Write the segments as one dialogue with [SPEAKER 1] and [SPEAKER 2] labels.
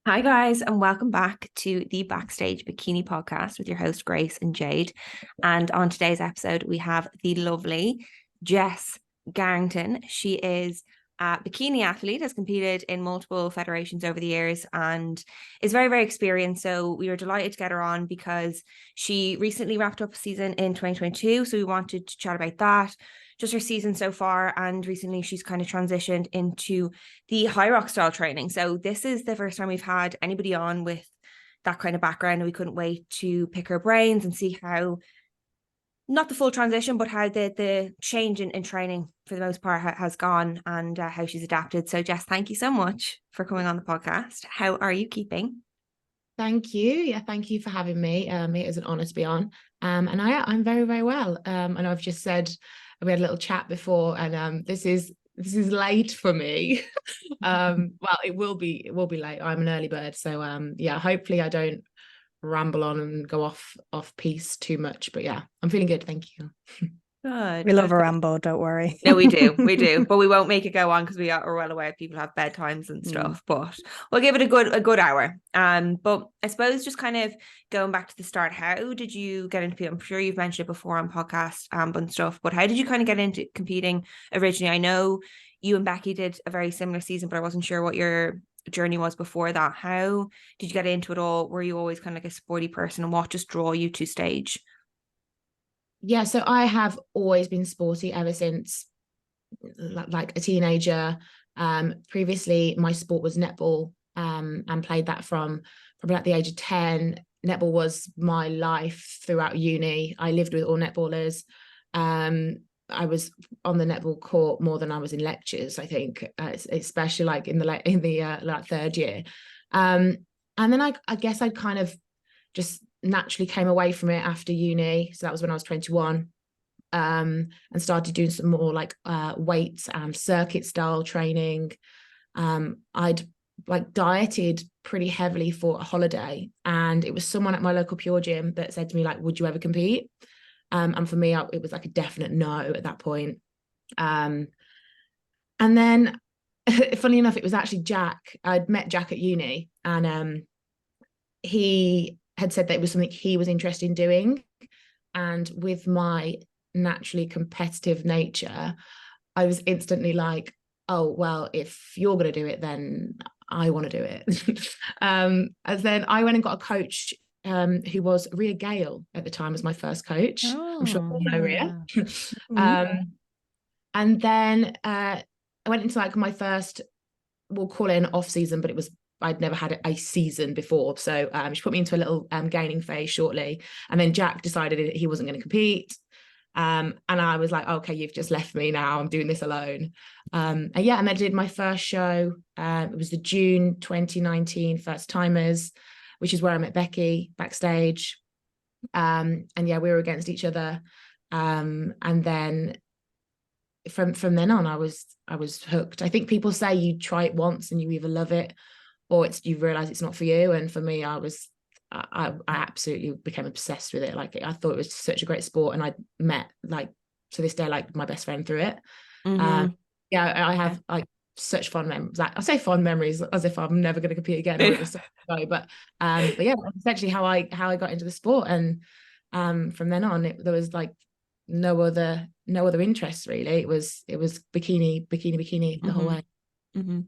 [SPEAKER 1] Hi, guys, and welcome back to the Backstage Bikini podcast with your host, Grace and Jade. And on today's episode, we have the lovely Jess Garrington. She is a bikini athlete, has competed in multiple federations over the years, and is very, very experienced. So we were delighted to get her on because she recently wrapped up a season in 2022. So we wanted to chat about that, just her season so far. And recently she's kind of transitioned into the Hyrox style training. So this is the first time we've had anybody on with that kind of background, and we couldn't wait to pick her brains and see how, not the full transition, but how the change in training for the most part has gone, and how she's adapted. So Jess, thank you so much for coming on the podcast. How are you keeping?
[SPEAKER 2] Thank you. Yeah, thank you for having me. It is an honor to be on. And I'm very, very well. And I've just said we had a little chat before, and this is late for me. Well, it will be late. I'm an early bird, so yeah. Hopefully, I don't ramble on and go off piece too much. But yeah, I'm feeling good. Thank you.
[SPEAKER 1] Good,
[SPEAKER 3] We love
[SPEAKER 1] good,
[SPEAKER 3] a
[SPEAKER 1] good.
[SPEAKER 3] ramble, don't worry.
[SPEAKER 1] No, we do, but we won't make it go on because we are well aware people have bedtimes and stuff. But we'll give it a good hour. But I suppose just kind of going back to the start, how did you get into competing? I'm sure you've mentioned it before on podcast and stuff, but how did you kind of get into competing originally? I know you and Becky did a very similar season, but I wasn't sure what your journey was before that. How did you get into it all? Were you always kind of like a sporty person, and what just draw you to stage?
[SPEAKER 2] Yeah, so I have always been sporty ever since like a teenager. Previously, my sport was netball, and played that from probably at the age of 10. Netball was my life throughout uni. I lived with all netballers. I was on the netball court more than I was in lectures, I think, especially like in the like third year. And then I guess I kind of just naturally came away from it after uni. So that was when I was 21, and started doing some more like weights and circuit style training. I'd like dieted pretty heavily for a holiday, and it was someone at my local Pure Gym that said to me, like, would you ever compete? And for me, it was like a definite no at that point. And then funny enough, it was actually Jack. I'd met Jack at uni, and he had said that it was something he was interested in doing. And with my naturally competitive nature, I was instantly like, oh, well, if you're going to do it, then I want to do it. As then I went and got a coach, who was Ria Gale at the time, as my first coach. I'm sure
[SPEAKER 1] Oh,
[SPEAKER 2] you know Ria.
[SPEAKER 3] Mhm.
[SPEAKER 2] And then I went into like my first, we'll call it an off season, but I'd never had a season before. So she put me into a little gaining phase shortly. And then Jack decided he wasn't going to compete. And I was like, okay, you've just left me now. I'm doing this alone. And yeah, and I did my first show. It was the June 2019 First Timers, which is where I met Becky backstage. And yeah, we were against each other. And then from then on, I was hooked. I think people say you try it once and you either love it or you realize it's not for you. And for me, I absolutely became obsessed with it. Like, I thought it was such a great sport, and I met, like, to this day, like, my best friend through it.
[SPEAKER 1] mm-hmm.
[SPEAKER 2] Yeah, I have like such fond memories. Like, I say fond memories as if I'm never going to compete again, or it was so ago. But yeah, that's essentially how I got into the sport. And from then on, there was like no other interests really. It was bikini, bikini, bikini the whole
[SPEAKER 1] Mm-hmm.
[SPEAKER 2] way.
[SPEAKER 1] Mm-hmm.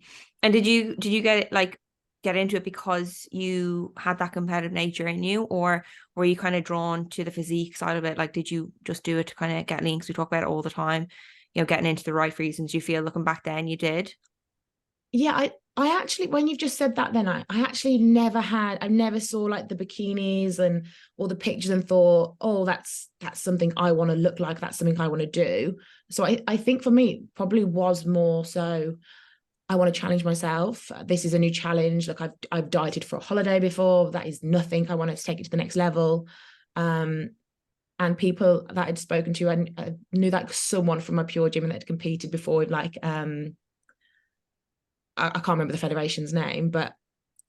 [SPEAKER 1] And did you get into it because you had that competitive nature in you, or were you kind of drawn to the physique side of it? Like, did you just do it to kind of get lean? Because we talk about it all the time, getting into the right reasons. You feel looking back then you did?
[SPEAKER 2] Yeah, I actually, when you've just said that, then I actually I never saw like the bikinis and all the pictures and thought, oh, that's something I want to look like, that's something I want to do. So I think for me it probably was more so, I want to challenge myself. This is a new challenge. Like, I've dieted for a holiday before. That is nothing. I wanted to take it to the next level. Um, and people that I'd spoken to, I knew that someone from my Pure Gym and that had competed before, like I can't remember the federation's name, but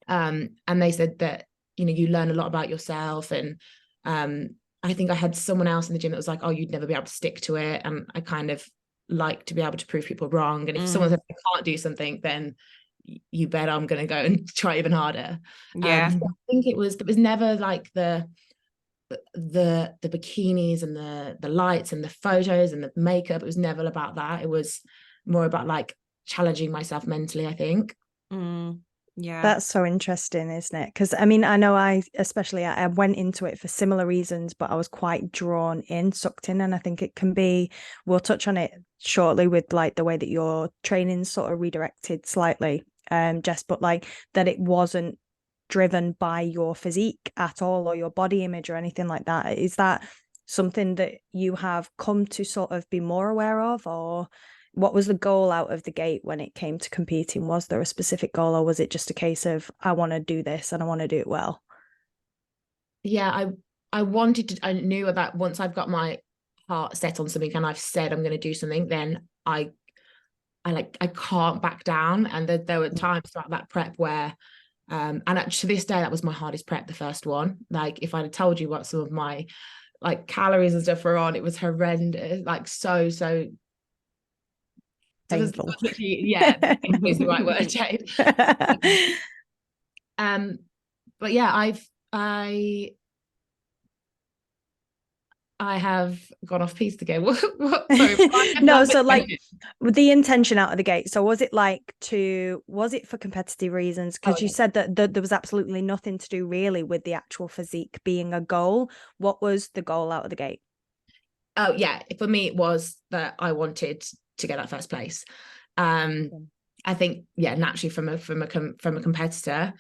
[SPEAKER 2] and they said that, you learn a lot about yourself. And I think I had someone else in the gym that was like, oh, you'd never be able to stick to it. And I kind of like to be able to prove people wrong. And if someone
[SPEAKER 1] Mm,
[SPEAKER 2] says I can't do something, then you bet I'm going to go and try even harder.
[SPEAKER 1] Yeah.
[SPEAKER 2] I think it was never like the bikinis and the lights and the photos and the makeup. It was never about that. It was more about like challenging myself mentally, I think.
[SPEAKER 1] Yeah.
[SPEAKER 3] That's so interesting, isn't it? Because I mean, I know I went into it for similar reasons, but I was quite drawn in, sucked in. And I think it can be, we'll touch on it shortly with like the way that your training sort of redirected slightly, Jess, but like that it wasn't driven by your physique at all or your body image or anything like that. Is that something that you have come to sort of be more aware of, or what was the goal out of the gate when it came to competing? Was there a specific goal, or was it just a case of, I want to do this and I want to do it well?
[SPEAKER 2] Yeah, I wanted to, I knew that once I've got my heart set on something and I've said I'm going to do something, then I can't back down. And there were times throughout that prep where and to this day that was my hardest prep, the first one. Like if I'd have told you what some of my like calories and stuff were on, it was horrendous, like so
[SPEAKER 3] painful.
[SPEAKER 2] Yeah, is the right word, Jade. But yeah, I have gone off piece again. Sorry,
[SPEAKER 3] no, so like with the intention out of the gate. So was it for competitive reasons? Because you said that there was absolutely nothing to do really with the actual physique being a goal. What was the goal out of the gate?
[SPEAKER 2] Oh yeah, for me it was that I wanted to get that first place. I think naturally from a competitor.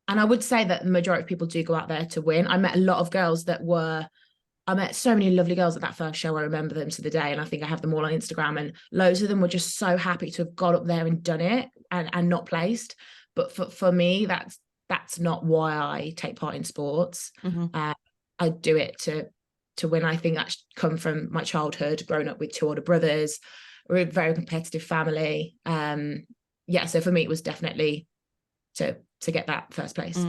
[SPEAKER 2] And I would say that the majority of people do go out there to win. I met a lot of girls I met so many lovely girls at that first show. I remember them to the day. And I think I have them all on Instagram. And loads of them were just so happy to have got up there and done it and not placed. But for me, that's not why I take part in sports. I do it to win. I think that's come from my childhood, growing up with two older brothers. We're a very competitive family. So for me, it was definitely to get that first place.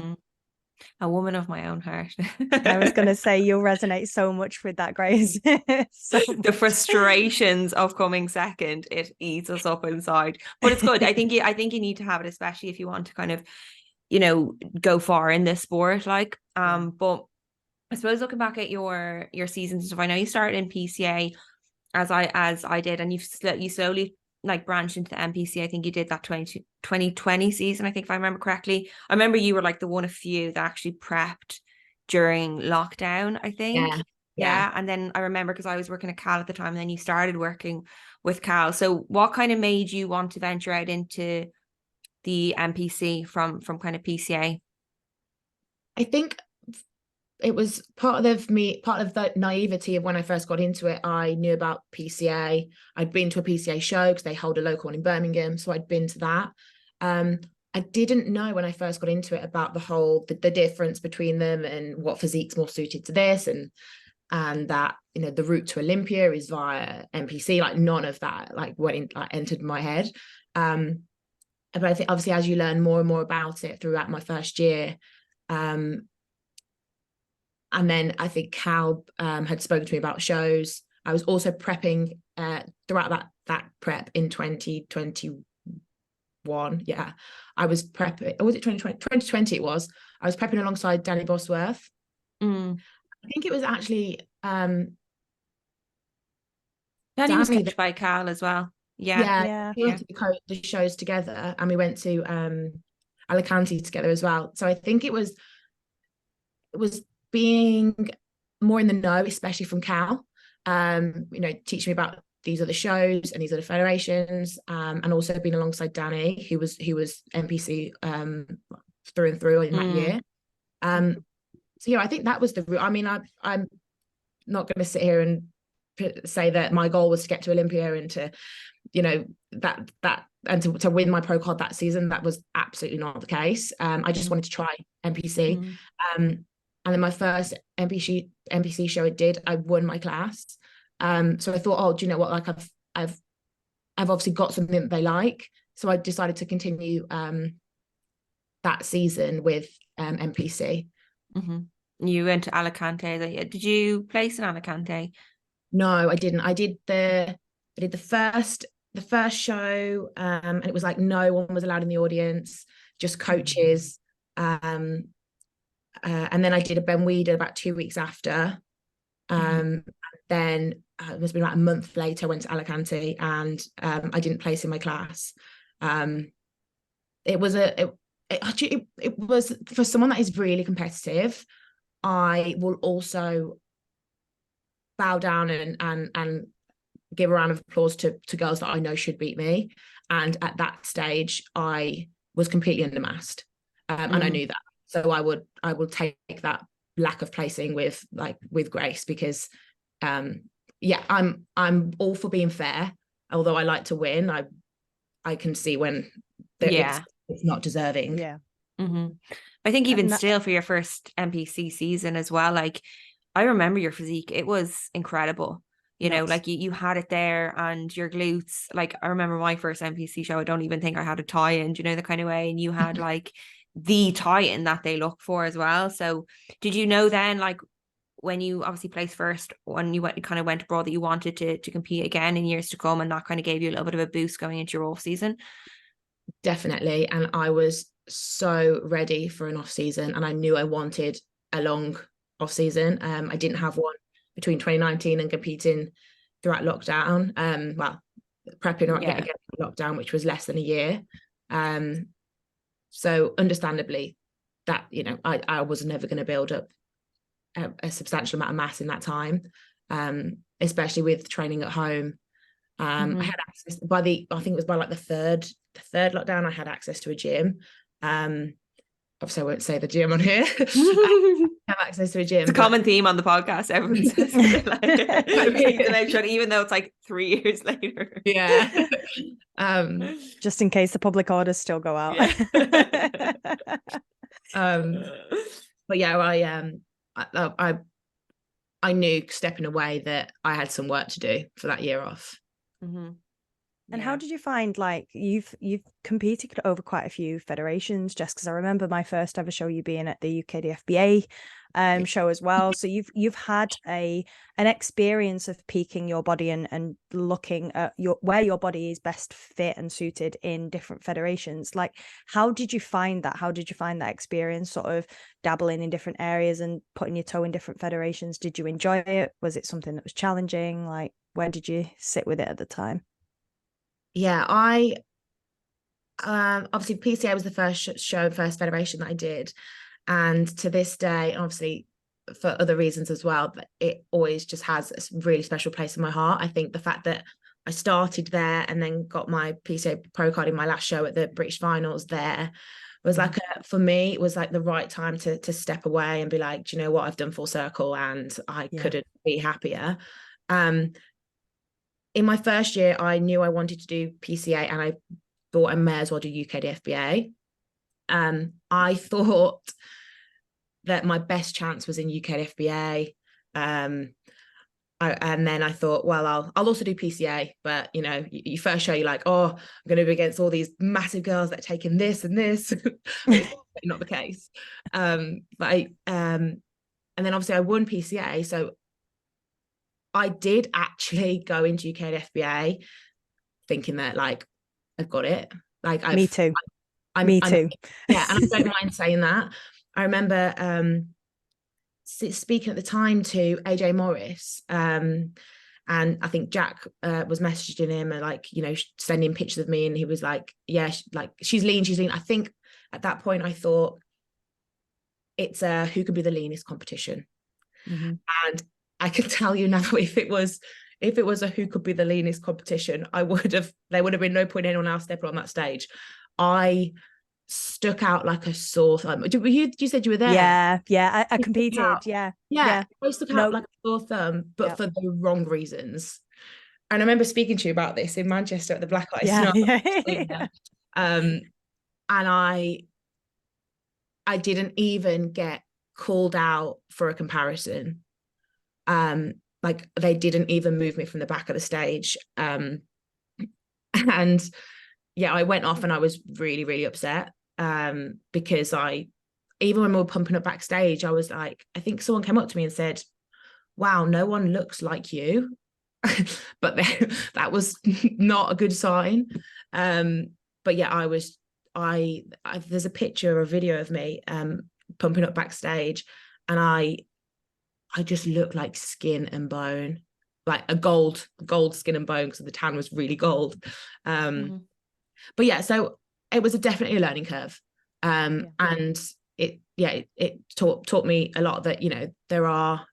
[SPEAKER 1] A woman of my own heart.
[SPEAKER 3] I was going to say, you'll resonate so much with that, Grace.
[SPEAKER 1] The frustrations of coming second, it eats us up inside, but it's good. I think you need to have it, especially if you want to kind of, go far in this sport. Like, but I suppose looking back at your seasons and stuff, I know you started in PCA as I did, and you slowly like branched into the NPC. I think you did that 2020 season, I think, if I remember correctly. I remember you were like the one of few that actually prepped during lockdown, I think. Yeah. And then I remember, because I was working at Cal at the time, and then you started working with Cal. So what kind of made you want to venture out into the NPC from kind of PCA?
[SPEAKER 2] I think it was part of the naivety of when I first got into it. I knew about PCA. I'd been to a PCA show because they hold a local one in Birmingham. So I'd been to that. I didn't know when I first got into it about the difference between them and what physique's more suited to this, and that, the route to Olympia is via NPC. Like none of that entered my head. But I think obviously as you learn more and more about it throughout my first year, and then I think Cal had spoken to me about shows. I was also prepping throughout that prep in 2021. Yeah, I was prepping. Or was it 2020? 2020 it was. I was prepping alongside Danny Bosworth. I think it was actually
[SPEAKER 1] Danny was coached by Cal as well. Yeah.
[SPEAKER 2] We went to the shows together, and we went to Alicante together as well. So I think it was being more in the know, especially from Cal, teaching me about these other shows and these other federations, and also being alongside Danny, who was NPC through and through in that year. So I think that was the route. I mean, I'm not going to sit here and say that my goal was to get to Olympia and to, that and to win my pro card that season. That was absolutely not the case. I just wanted to try NPC. And then my first NPC show I won my class. So I thought, oh, do you know what? Like I've obviously got something that they like. So I decided to continue that season with NPC.
[SPEAKER 1] You went to Alicante. Did you place in Alicante?
[SPEAKER 2] No, I didn't. I did the first the first show, and it was like no one was allowed in the audience, just coaches. And then I did a Ben Weeder about 2 weeks after. Then it must have been about a month later, I went to Alicante, and I didn't place in my class. It was for someone that is really competitive. I will also bow down and give a round of applause to girls that I know should beat me. And at that stage, I was completely undermassed, and I knew that. So I will take that lack of placing with grace, because I'm all for being fair. Although I like to win, I can see when it's not deserving.
[SPEAKER 3] Yeah.
[SPEAKER 1] I think even still, for your first NPC season as well, like, I remember your physique, it was incredible. You know, like you had it there, and your glutes, like I remember my first NPC show, I don't even think I had a tie-in, you know, the kind of way, and you had like the tie-in that they look for as well. So did you know then, like, when you obviously placed first, when you went abroad, that you wanted to compete again in years to come, and that kind of gave you a little bit of a boost going into your off season?
[SPEAKER 2] Definitely. And I was so ready for an off season, and I knew I wanted a long off season. I didn't have one between 2019 and competing throughout lockdown. Prepping against lockdown, which was less than a year. So understandably, that, you know, I was never going to build up a substantial amount of mass in that time, especially with training at home. I had access I think it was by like the third lockdown, I had access to a gym. Obviously I won't say the gym on here. I have access to a gym.
[SPEAKER 1] It's a common theme on the podcast. Everyone says like, even though it's like 3 years later.
[SPEAKER 2] Yeah.
[SPEAKER 3] Just in case the public orders still go out.
[SPEAKER 2] But yeah, I knew stepping away that I had some work to do for that year off.
[SPEAKER 3] And how did you find, like, you've competed over quite a few federations, Jess, because I remember my first ever show you being at the UKDFBA show as well. So you've had an experience of peaking your body and looking at where your body is best fit and suited in different federations. Like, how did you find that? How did you find that experience, sort of dabbling in different areas and putting your toe in different federations? Did you enjoy it? Was it something that was challenging? Like, where did you sit with it at the time?
[SPEAKER 2] Yeah, I obviously PCA was the first federation that I did, and to this day, obviously for other reasons as well, but it always just has a really special place in my heart. I think the fact that I started there and then got my PCA pro card in my last show at the British finals there was like for me, it was like the right time to step away and be like, do you know what, I've done full circle, and I couldn't be happier. In my first year, I knew I wanted to do PCA, and I thought I may as well do UKDFBA. I thought that my best chance was in UKDFBA. And then I thought, well, I'll also do PCA. But, you know, you first show, you're like, oh, I'm going to be against all these massive girls that are taking this and this. It's not the case. And then obviously I won PCA. So I did actually go into UKDFBA thinking that, like, I've got it. Like,
[SPEAKER 3] me too.
[SPEAKER 2] Me too. Yeah, and I don't mind saying that. I remember speaking at the time to AJ Morris, and I think Jack was messaging him and, like, you know, sending pictures of me, and he was like, yeah, she's lean. I think at that point I thought it's who could be the leanest competition. And I can tell you now, if it was a who could be the leanest competition, there would have been no point anyone else stepping on that stage. I stuck out like a sore thumb. You said you were there?
[SPEAKER 3] Yeah, I competed. Yeah.
[SPEAKER 2] I stuck out like a sore thumb, but for the wrong reasons. And I remember speaking to you about this in Manchester at the Black Ice. And I didn't even get called out for a comparison. Like, they didn't even move me from the back of the stage. And yeah, I went off and I was really, really upset, because even when we were pumping up backstage, I was like, I think someone came up to me and said, wow, no one looks like you. but that was not a good sign. But yeah, I there's a picture or a video of me pumping up backstage, and I just looked like skin and bone, like a gold skin and bone, because the tan was really gold. But yeah, so it was definitely a learning curve. And it taught me a lot that, you know, there are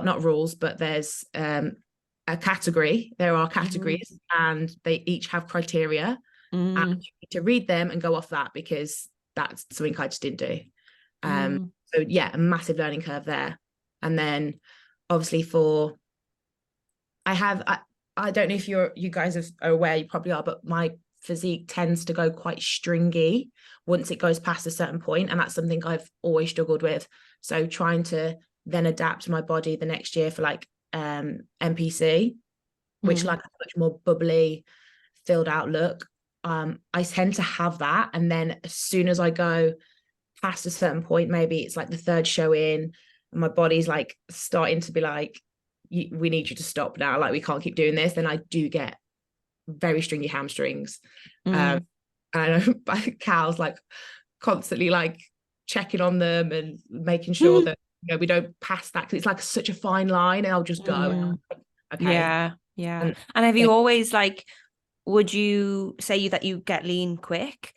[SPEAKER 2] not rules, but there's a category. There are categories, and they each have criteria, and you need to read them and go off that, because that's something I just didn't do. So yeah, a massive learning curve there. And then obviously I don't know if you guys are aware, you probably are, but my physique tends to go quite stringy once it goes past a certain point, and that's something I've always struggled with. So trying to then adapt my body the next year for like NPC, which like a much more bubbly, filled out look. I tend to have that, and then as soon as I go past a certain point, maybe it's like the third show in, and my body's like starting to be like, we need you to stop now, like we can't keep doing this, then I do get very stringy hamstrings. And I know Cal's like constantly like checking on them and making sure that, you know, we don't pass that, because it's like such a fine line, and I'll just go okay.
[SPEAKER 1] Yeah. And have you always, like, would you say that you get lean quick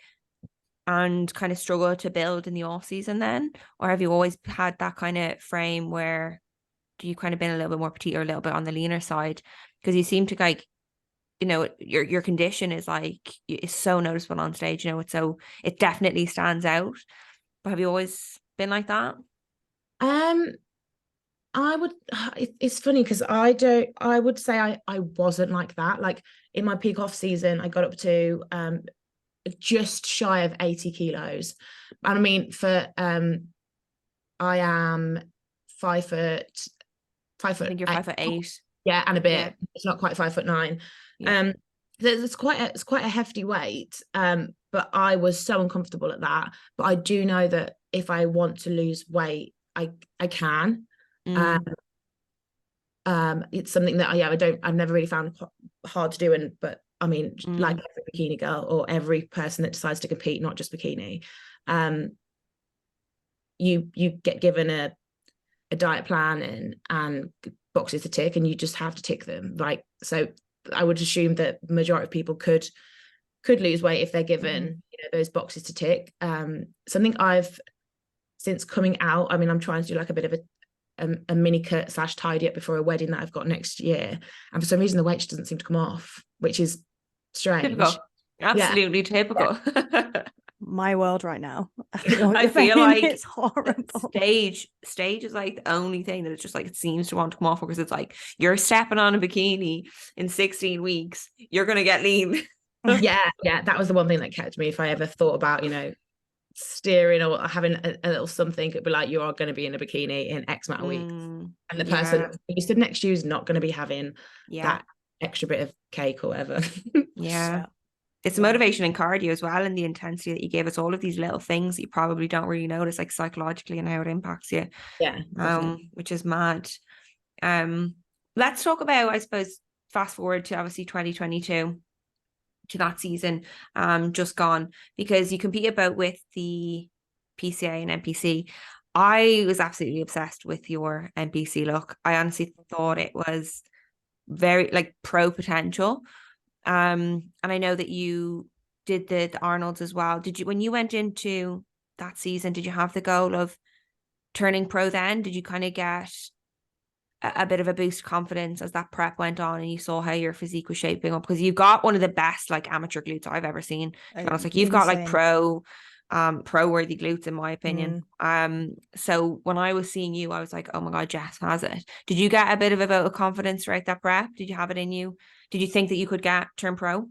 [SPEAKER 1] and kind of struggle to build in the off season then, or have you always had that kind of frame where you kind of been a little bit more petite or a little bit on the leaner side? Because you seem to, like, you know, your condition is like, it's so noticeable on stage, you know, it definitely stands out. But have you always been like that?
[SPEAKER 2] It's funny, because I would say I wasn't like that. Like in my peak off season, I got up to just shy of 80 kilos. And I mean, I am 5 foot. I think
[SPEAKER 1] you're 5'8".
[SPEAKER 2] Yeah, and a bit. Yeah. It's not quite 5'9". Yeah. It's quite a hefty weight. But I was so uncomfortable at that. But I do know that if I want to lose weight, I can. It's something that I've never really found hard to do. But I mean, like every bikini girl or every person that decides to compete, not just bikini, you get given a diet plan and boxes to tick, and you just have to tick them. Like, so I would assume that the majority of people could lose weight if they're given you know, those boxes to tick. Something I've, since coming out, I mean, I'm trying to do like a bit of a mini cut / tidy up before a wedding that I've got next year, and for some reason the weight just doesn't seem to come off, which is strange.
[SPEAKER 1] Typical. Absolutely typical.
[SPEAKER 3] Yeah. My world right now.
[SPEAKER 1] I feel like
[SPEAKER 3] it's horrible.
[SPEAKER 1] Stage is like the only thing that it's just like, it seems to want to come off, because it's like, you're stepping on a bikini in 16 weeks, you're gonna get lean.
[SPEAKER 2] yeah that was the one thing that kept me. If I ever thought about, you know, steering or having a little something, it'd be like, you are going to be in a bikini in X amount of weeks, and the person you stood next to you is not going to be having that extra bit of cake or whatever.
[SPEAKER 1] It's motivation and cardio as well, and the intensity that you give. It's all of these little things that you probably don't really notice, like psychologically, and how it impacts you. Which is mad. Let's talk about, I suppose, fast forward to obviously 2022, to that season just gone, because you competed both with the PCA and NPC. I was absolutely obsessed with your NPC look. I honestly thought it was very like pro potential. And I know that you did the Arnold's as well. Did you, when you went into that season, did you have the goal of turning pro then? Did you kind of get a bit of a boost of confidence as that prep went on and you saw how your physique was shaping up? Because you've got one of the best like amateur glutes I've ever seen. It's like, you've got like pro worthy glutes in my opinion. So when I was seeing you, I was like, oh my God, Jess has it. Did you get a bit of a vote of confidence throughout that prep? Did you have it in you? Did you think that you could turn pro?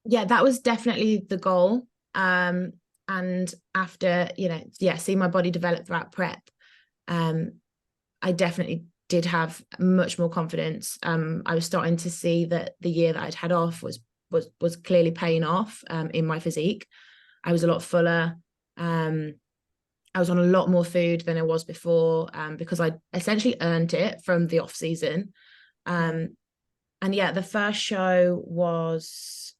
[SPEAKER 2] Yeah, that was definitely the goal. And after, seeing my body develop throughout prep, I definitely did have much more confidence. I was starting to see that the year that I'd had off was clearly paying off in my physique. I was a lot fuller. I I was on a lot more food than I was before, because I essentially earned it from the off season. And yeah, the first show was,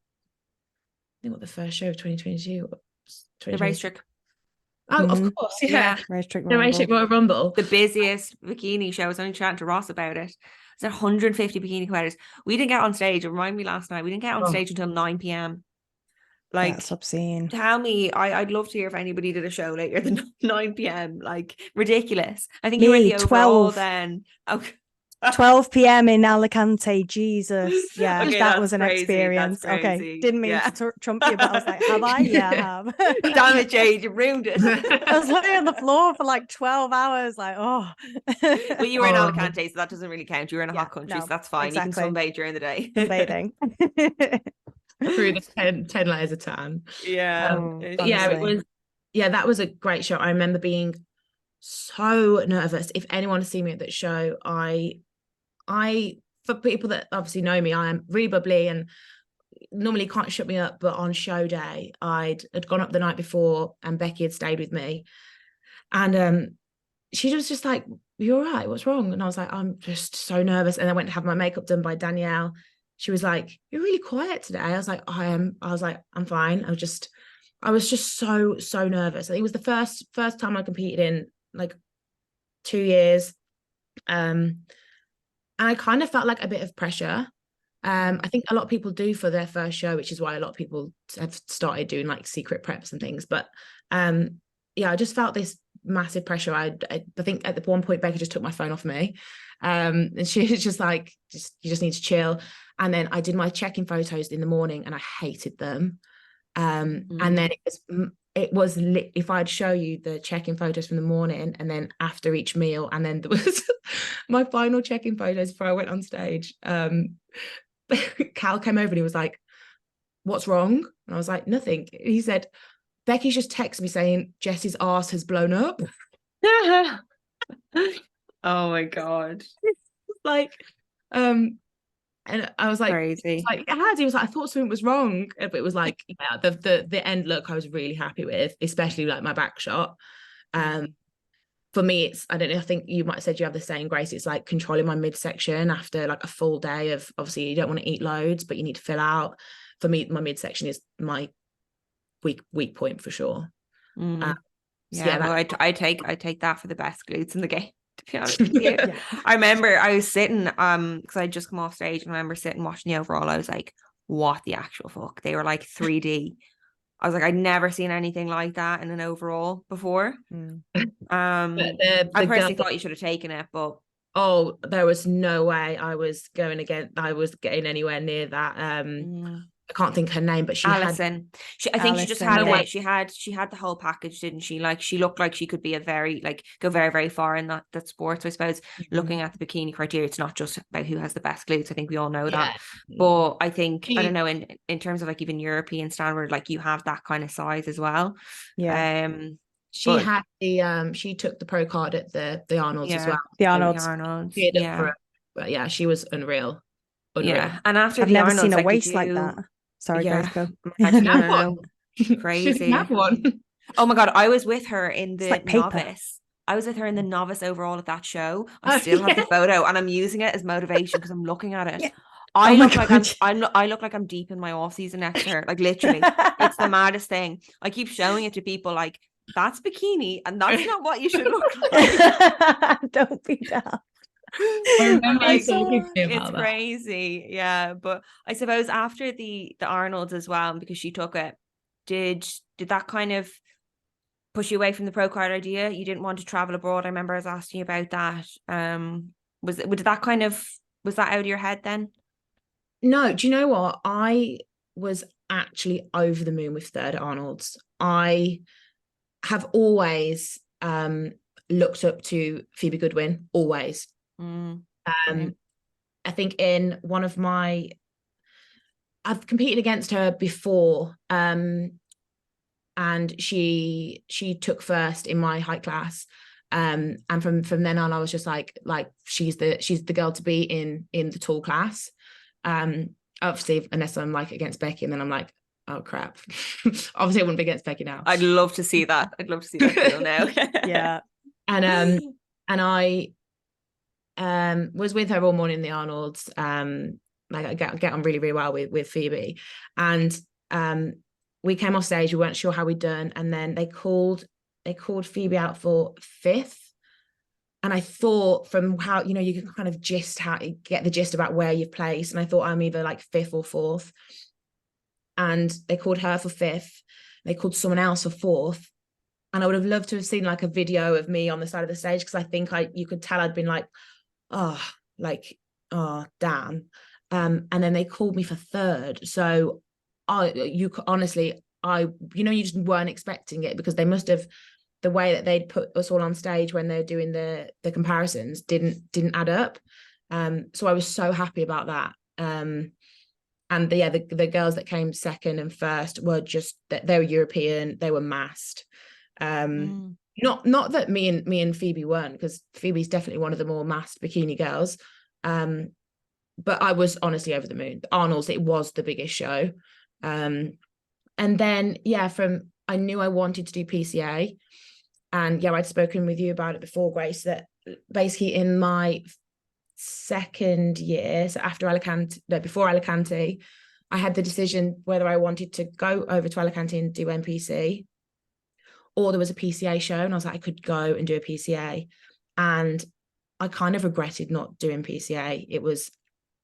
[SPEAKER 2] I think what the first show of 2022 was.
[SPEAKER 1] The race trick.
[SPEAKER 2] Oh, of course, yeah.
[SPEAKER 3] Race Trick
[SPEAKER 2] The Race Trick Royal Rumble.
[SPEAKER 1] The busiest bikini show. I was only chatting to Ross about it. There's 150 bikini competitors. We didn't get on stage. It reminded me last night. We didn't get on stage until 9 p.m. Like,
[SPEAKER 3] that's obscene.
[SPEAKER 1] Tell me, I'd love to hear if anybody did a show later than 9 p.m. Like, ridiculous. I think you were in the overall
[SPEAKER 3] 12.
[SPEAKER 1] then. Okay.
[SPEAKER 3] 12 p.m. in Alicante, Jesus. Yeah,
[SPEAKER 1] Okay,
[SPEAKER 3] that was
[SPEAKER 1] that's
[SPEAKER 3] an
[SPEAKER 1] crazy,
[SPEAKER 3] experience.
[SPEAKER 1] that's
[SPEAKER 3] Okay,
[SPEAKER 1] crazy.
[SPEAKER 3] didn't mean to trump you, but I was like, have I? Yeah, I have.
[SPEAKER 1] Damn it, Jade, you ruined it.
[SPEAKER 3] I was lying on the floor for like 12 hours, like, oh.
[SPEAKER 1] Well, you were in Alicante, so that doesn't really count. You were in a hot country,
[SPEAKER 3] no,
[SPEAKER 1] so that's fine.
[SPEAKER 3] exactly.
[SPEAKER 1] You can sunbathe during the day.
[SPEAKER 3] Sunbathing.
[SPEAKER 2] Through the 10 layers of tan.
[SPEAKER 1] Yeah.
[SPEAKER 2] Yeah, it was, yeah, that was a great show. I remember being so nervous. If anyone had seen me at that show, I for people that obviously know me, I am really bubbly and normally can't shut me up, but on show day had gone up the night before and Becky had stayed with me, and she was just like, "You all right? What's wrong?" And I was like, "I'm just so nervous." And I went to have my makeup done by Danielle. She was like, "You're really quiet today." I was like, "I am." I was like, "I'm fine." I was just so nervous. I think it was the first time I competed in like 2 years. And I kind of felt like a bit of pressure. I think a lot of people do for their first show, which is why a lot of people have started doing like secret preps and things. But yeah, I just felt this massive pressure. I think at the one point Becky just took my phone off me, and she was just like, you just need to chill. And then I did my check-in photos in the morning, and I hated them. And then it was if I'd show you the check-in photos from the morning and then after each meal, and then there was my final check-in photos before I went on stage. Cal came over and he was like, "What's wrong?" And I was like, "Nothing." He said, "Becky's just texted me saying Jess's arse has blown up."
[SPEAKER 1] Oh my God.
[SPEAKER 2] Like, and I was like,
[SPEAKER 1] crazy.
[SPEAKER 2] He was like, "I thought something was wrong," but it was like, yeah, the end look I was really happy with, especially like my back shot. For me, it's, I don't know, I think you might have said you have the same, Grace. It's like controlling my midsection after like a full day of, obviously you don't want to eat loads, but you need to fill out. For me, my midsection is my weak point for sure.
[SPEAKER 1] Yeah, no, I take that for the best glutes in the game, to be honest with you.
[SPEAKER 3] Yeah.
[SPEAKER 1] I remember I was sitting, because I'd just come off stage, and I remember sitting watching the overall. I was like, what the actual fuck? They were like 3D. I was like, I'd never seen anything like that in an overall before. I personally thought you should have taken it, but
[SPEAKER 2] oh, there was no way I was getting anywhere near that. I can't think her name, but she
[SPEAKER 1] Alison. I think she just had it. She had the whole package, didn't she? Like, she looked like she could be go very, very far in that sport. So I suppose looking at the bikini criteria, it's not just about who has the best glutes. I think we all know that. But I think, I don't know, in terms of like even European standard, like you have that kind of size as well.
[SPEAKER 3] Yeah.
[SPEAKER 2] She had she took the pro card at the Arnold's as well.
[SPEAKER 3] The Arnold's.
[SPEAKER 2] Yeah. But yeah, she was unreal.
[SPEAKER 1] Yeah. And after
[SPEAKER 3] I've never seen a waist like that. Sorry,
[SPEAKER 1] yeah.
[SPEAKER 3] Grace, go.
[SPEAKER 1] No. Crazy.
[SPEAKER 2] One.
[SPEAKER 1] Oh my God, I was with her in the novice. I was with her in the novice overall at that show. I still have the photo, and I'm using it as motivation because I'm looking at it. Yeah. I look like I'm deep in my off season next to her. Like, literally, it's the maddest thing. I keep showing it to people, like, that's bikini, and that's not what you should look like.
[SPEAKER 3] Don't be daft.
[SPEAKER 1] It's crazy. Yeah, but I suppose after the Arnold's as well, because she took it, did that kind of push you away from the pro card idea? You didn't want to travel abroad. I remember I was asking you about that. Was that out of your head then?
[SPEAKER 2] No, do you know what? I was actually over the moon with third Arnold's. I have always looked up to Phoebe Goodwin, always. I think in one of I've competed against her before, and she took first in my height class, and from then on I was just like she's the girl to be in the tall class. Obviously unless I'm like against Becky, and then I'm like, oh crap. Obviously I wouldn't be against Becky now.
[SPEAKER 1] I'd love to see that. I'd love to see that feel now.
[SPEAKER 3] Yeah.
[SPEAKER 2] And I was with her all morning in the Arnolds. Like I get on really, really well with Phoebe. And we came off stage, we weren't sure how we'd done, and then they called Phoebe out for 5th. And I thought, from how, you know, you can kind of get the gist about where you've placed, and I thought I'm either like 5th or 4th. And they called her for 5th. They called someone else for 4th. And I would have loved to have seen like a video of me on the side of the stage, because I think you could tell I'd been like, oh damn. And then they called me for 3rd. So you just weren't expecting it, because they must have, the way that they'd put us all on stage when they're doing the comparisons didn't add up. So I was so happy about that. And the girls that came 2nd and 1st were just, they were European, they were massed. Not that me and Phoebe weren't, because Phoebe's definitely one of the more massed bikini girls. But I was honestly over the moon. Arnold's, it was the biggest show. And then I knew I wanted to do PCA. And I'd spoken with you about it before, Grace, that basically in my 2nd year, so before Alicante, I had the decision whether I wanted to go over to Alicante and do NPC, or there was a PCA show, and I was like, I could go and do a PCA. And I kind of regretted not doing PCA.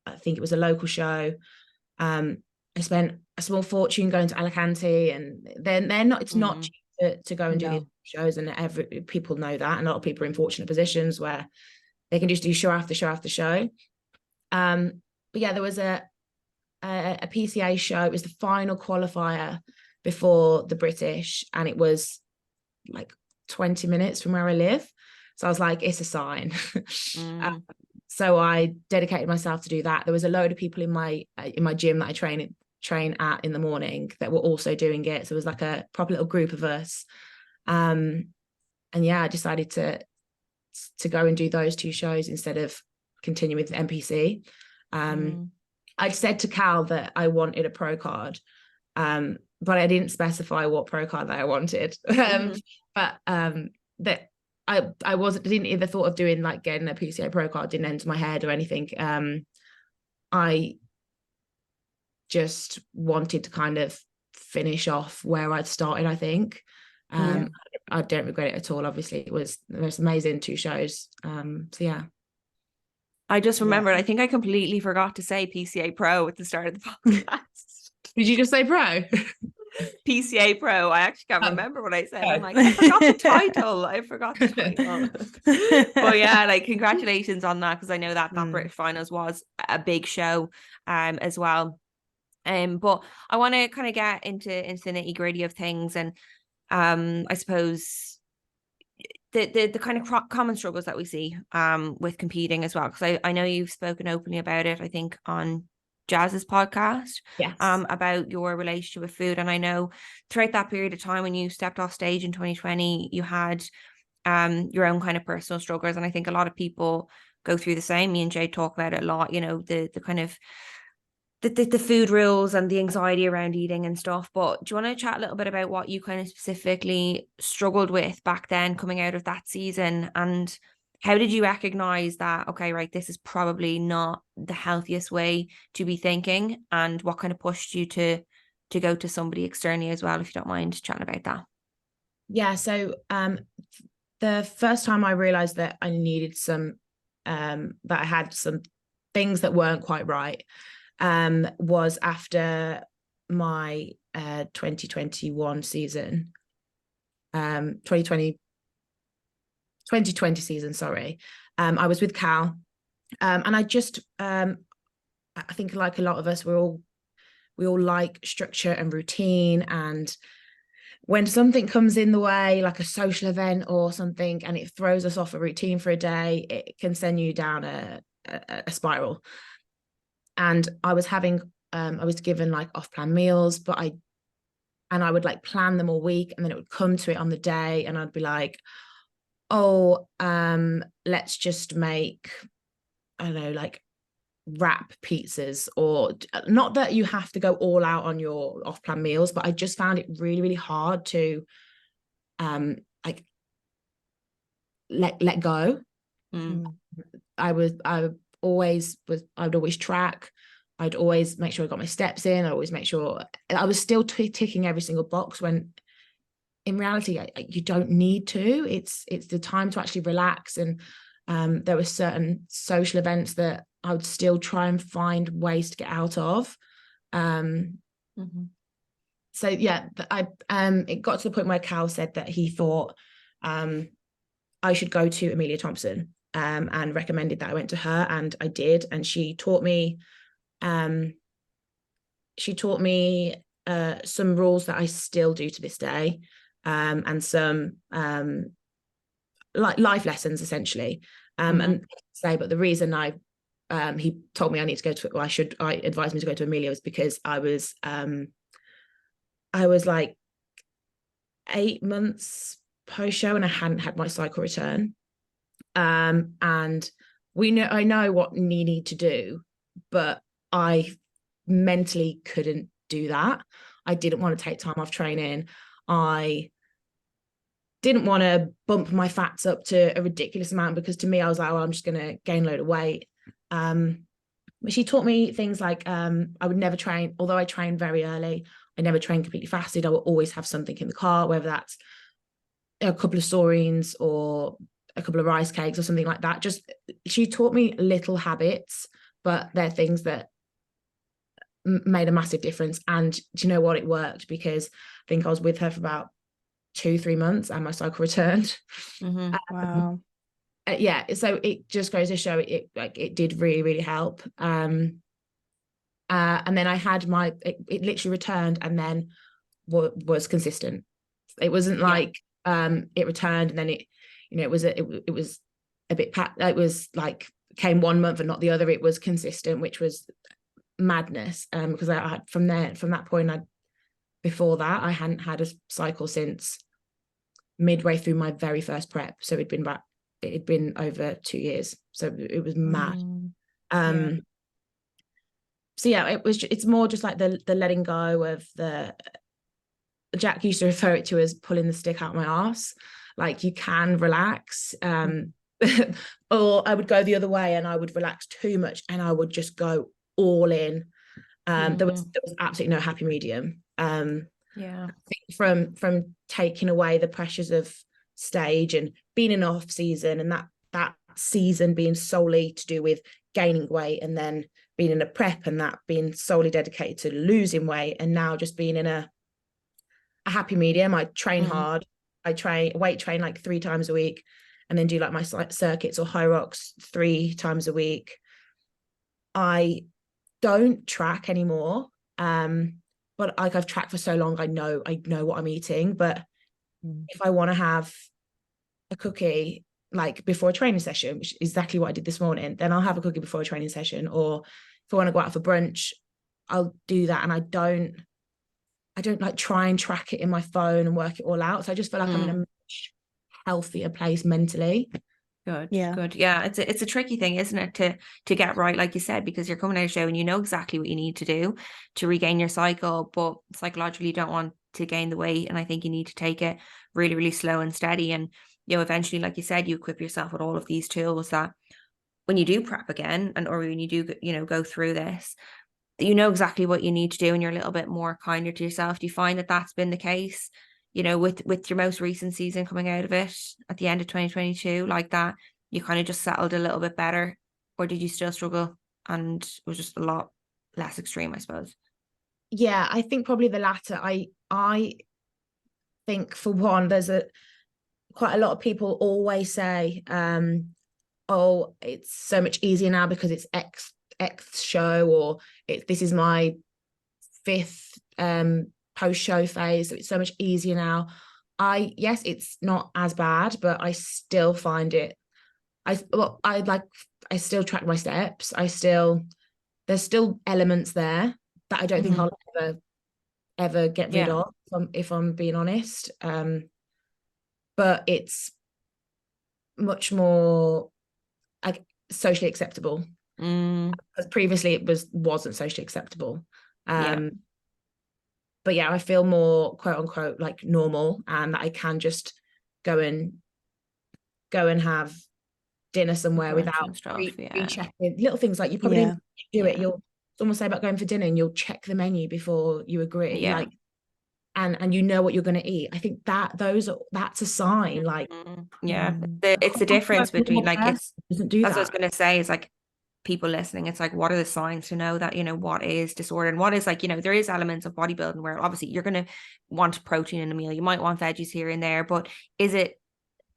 [SPEAKER 2] I think it was a local show. I spent a small fortune going to Alicante, and then it's not cheap to go and do these shows, and people know that, and a lot of people are in fortunate positions where they can just do show after show after show. But there was a PCA show. It was the final qualifier before the British, and it was like 20 minutes from where I live. So I was like, it's a sign. So I dedicated myself to do that. There was a load of people in my gym that I train at in the morning that were also doing it. So it was like a proper little group of us. And I decided to go and do those 2 shows instead of continue with NPC. I said to Cal that I wanted a pro card, but I didn't specify what pro card that I wanted. But that I didn't either thought of doing like getting a PCA pro card, didn't enter my head or anything. I just wanted to kind of finish off where I'd started, I think. I don't regret it at all. Obviously, it was the most amazing 2 shows.
[SPEAKER 1] I just remembered, I think I completely forgot to say PCA Pro at the start of the podcast.
[SPEAKER 2] Did you just say pro?
[SPEAKER 1] PCA Pro. I actually can't remember what I said. I'm like, I forgot the title. But like, congratulations on that, because I know that British Finals was a big show as well. But I want to kind of get into the nitty-gritty of things, and I suppose the kind of common struggles that we see with competing as well, because I know you've spoken openly about it, I think, on Jazz's podcast.
[SPEAKER 2] Yes.
[SPEAKER 1] About your relationship with food. And I know throughout that period of time when you stepped off stage in 2020, you had your own kind of personal struggles, and I think a lot of people go through the same. Me and Jade talk about it a lot, you know, the kind of the food rules and the anxiety around eating and stuff. But do you want to chat a little bit about what you kind of specifically struggled with back then coming out of that season, and how did you recognize that, okay, right, this is probably not the healthiest way to be thinking, and what kind of pushed you to go to somebody externally as well, if you don't mind chatting about that?
[SPEAKER 2] So the first time I realized that I needed that I had some things that weren't quite right was after my 2021 season, 2020 season, sorry. I was with Cal, and I just I think, like a lot of us, we all like structure and routine, and when something comes in the way, like a social event or something, and it throws us off a routine for a day, it can send you down a spiral. And I was given like off-plan meals, but I would like plan them all week, and then it would come to it on the day, and I'd be like, let's just make, I don't know, like wrap pizzas, or not that you have to go all out on your off-plan meals, but I just found it really, really hard to like let go. I would always track. I'd always make sure I got my steps in. I always make sure I was still ticking every single box, when in reality you don't need to. It's the time to actually relax. And there were certain social events that I would still try and find ways to get out of. So yeah, it got to the point where Cal said that he thought I should go to Amelia Thompson, and recommended that I went to her, and I did. And she taught me some rules that I still do to this day, and some like life lessons essentially. And say, but the reason he told me I need to go to, I advised me to go to Amelia, was because I was like 8 months post show and I hadn't had my cycle return. And I know what you need to do, but I mentally couldn't do that. I didn't want to take time off training. I didn't want to bump my fats up to a ridiculous amount, because to me, I was like, well, I'm just going to gain a load of weight. But she taught me things like I would never train, although I trained very early, I never trained completely fasted. I would always have something in the car, whether that's a couple of saurines or a couple of rice cakes or something like that. Just, she taught me little habits, but they're things that made a massive difference. And do you know what? It worked, because I think I was with her for about 2-3 months and my cycle returned.
[SPEAKER 3] Wow.
[SPEAKER 2] Yeah, so it just goes to show it did really, really help. And then I had it literally returned and then was consistent. It wasn't like it returned and then it was a bit it was like came 1 month and not the other. It was consistent, which was madness, because I had from that point, before that I hadn't had a cycle since midway through my very first prep. So it'd been over 2 years, so it was mad. So yeah, it's more just like the letting go of the, Jack used to refer it to as pulling the stick out my arse. Like, you can relax, or I would go the other way and I would relax too much and I would just go all in. There was absolutely no happy medium. I think from taking away the pressures of stage and being in off season, and that season being solely to do with gaining weight, and then being in a prep and that being solely dedicated to losing weight, and now just being in a happy medium. I train hard. I weight train like 3 times a week, and then do like my circuits or Hyrox 3 times a week. I don't track anymore, but like I've tracked for so long, I know what I'm eating. But if I want to have a cookie like before a training session, which is exactly what I did this morning, then I'll have a cookie before a training session. Or if I want to go out for brunch, I'll do that. And I don't like try and track it in my phone and work it all out. So I just feel like I'm in a much healthier place mentally.
[SPEAKER 1] Good. Yeah, it's a tricky thing, isn't it, to get right, like you said, because you're coming out of show and you know exactly what you need to do to regain your cycle, but psychologically you don't want to gain the weight. And I think you need to take it really, really slow and steady. And eventually, like you said, you equip yourself with all of these tools that when you do prep again, or when you do go through this, you know exactly what you need to do, and you're a little bit more kinder to yourself. Do you find that that's been the case, with your most recent season coming out of it at the end of 2022, like that you kind of just settled a little bit better? Or did you still struggle and it was just a lot less extreme, I suppose?
[SPEAKER 2] Yeah, I think probably the latter. I think, for one, there's quite a lot of people always say, oh, it's so much easier now because it's X show, or this is my 5th post-show phase, so it's so much easier now. Yes, it's not as bad, but I still find it, I still track my steps. There's still elements there that I don't think I'll ever get rid of, if I'm being honest. But it's much more like socially acceptable. because previously it wasn't socially acceptable.
[SPEAKER 1] Yeah.
[SPEAKER 2] But yeah, I feel more quote unquote like normal, and that I can just go and have dinner somewhere
[SPEAKER 1] Brunch
[SPEAKER 2] without
[SPEAKER 1] and stuff, yeah.
[SPEAKER 2] checking little things. Like you probably
[SPEAKER 3] Yeah.
[SPEAKER 2] do it.
[SPEAKER 1] Yeah.
[SPEAKER 2] You'll someone say about going for dinner and you'll check the menu before you agree.
[SPEAKER 1] Yeah.
[SPEAKER 2] Like, and you know what you're going to eat. I think that's a sign. Like,
[SPEAKER 1] yeah, it's the difference between like
[SPEAKER 2] doesn't do
[SPEAKER 1] as I was
[SPEAKER 2] that.
[SPEAKER 1] going to say is like people listening, it's like, what are the signs to know that, you know, what is disorder and what is like, you know, there is elements of bodybuilding where obviously you're going to want protein in a meal, you might want veggies here and there, but is it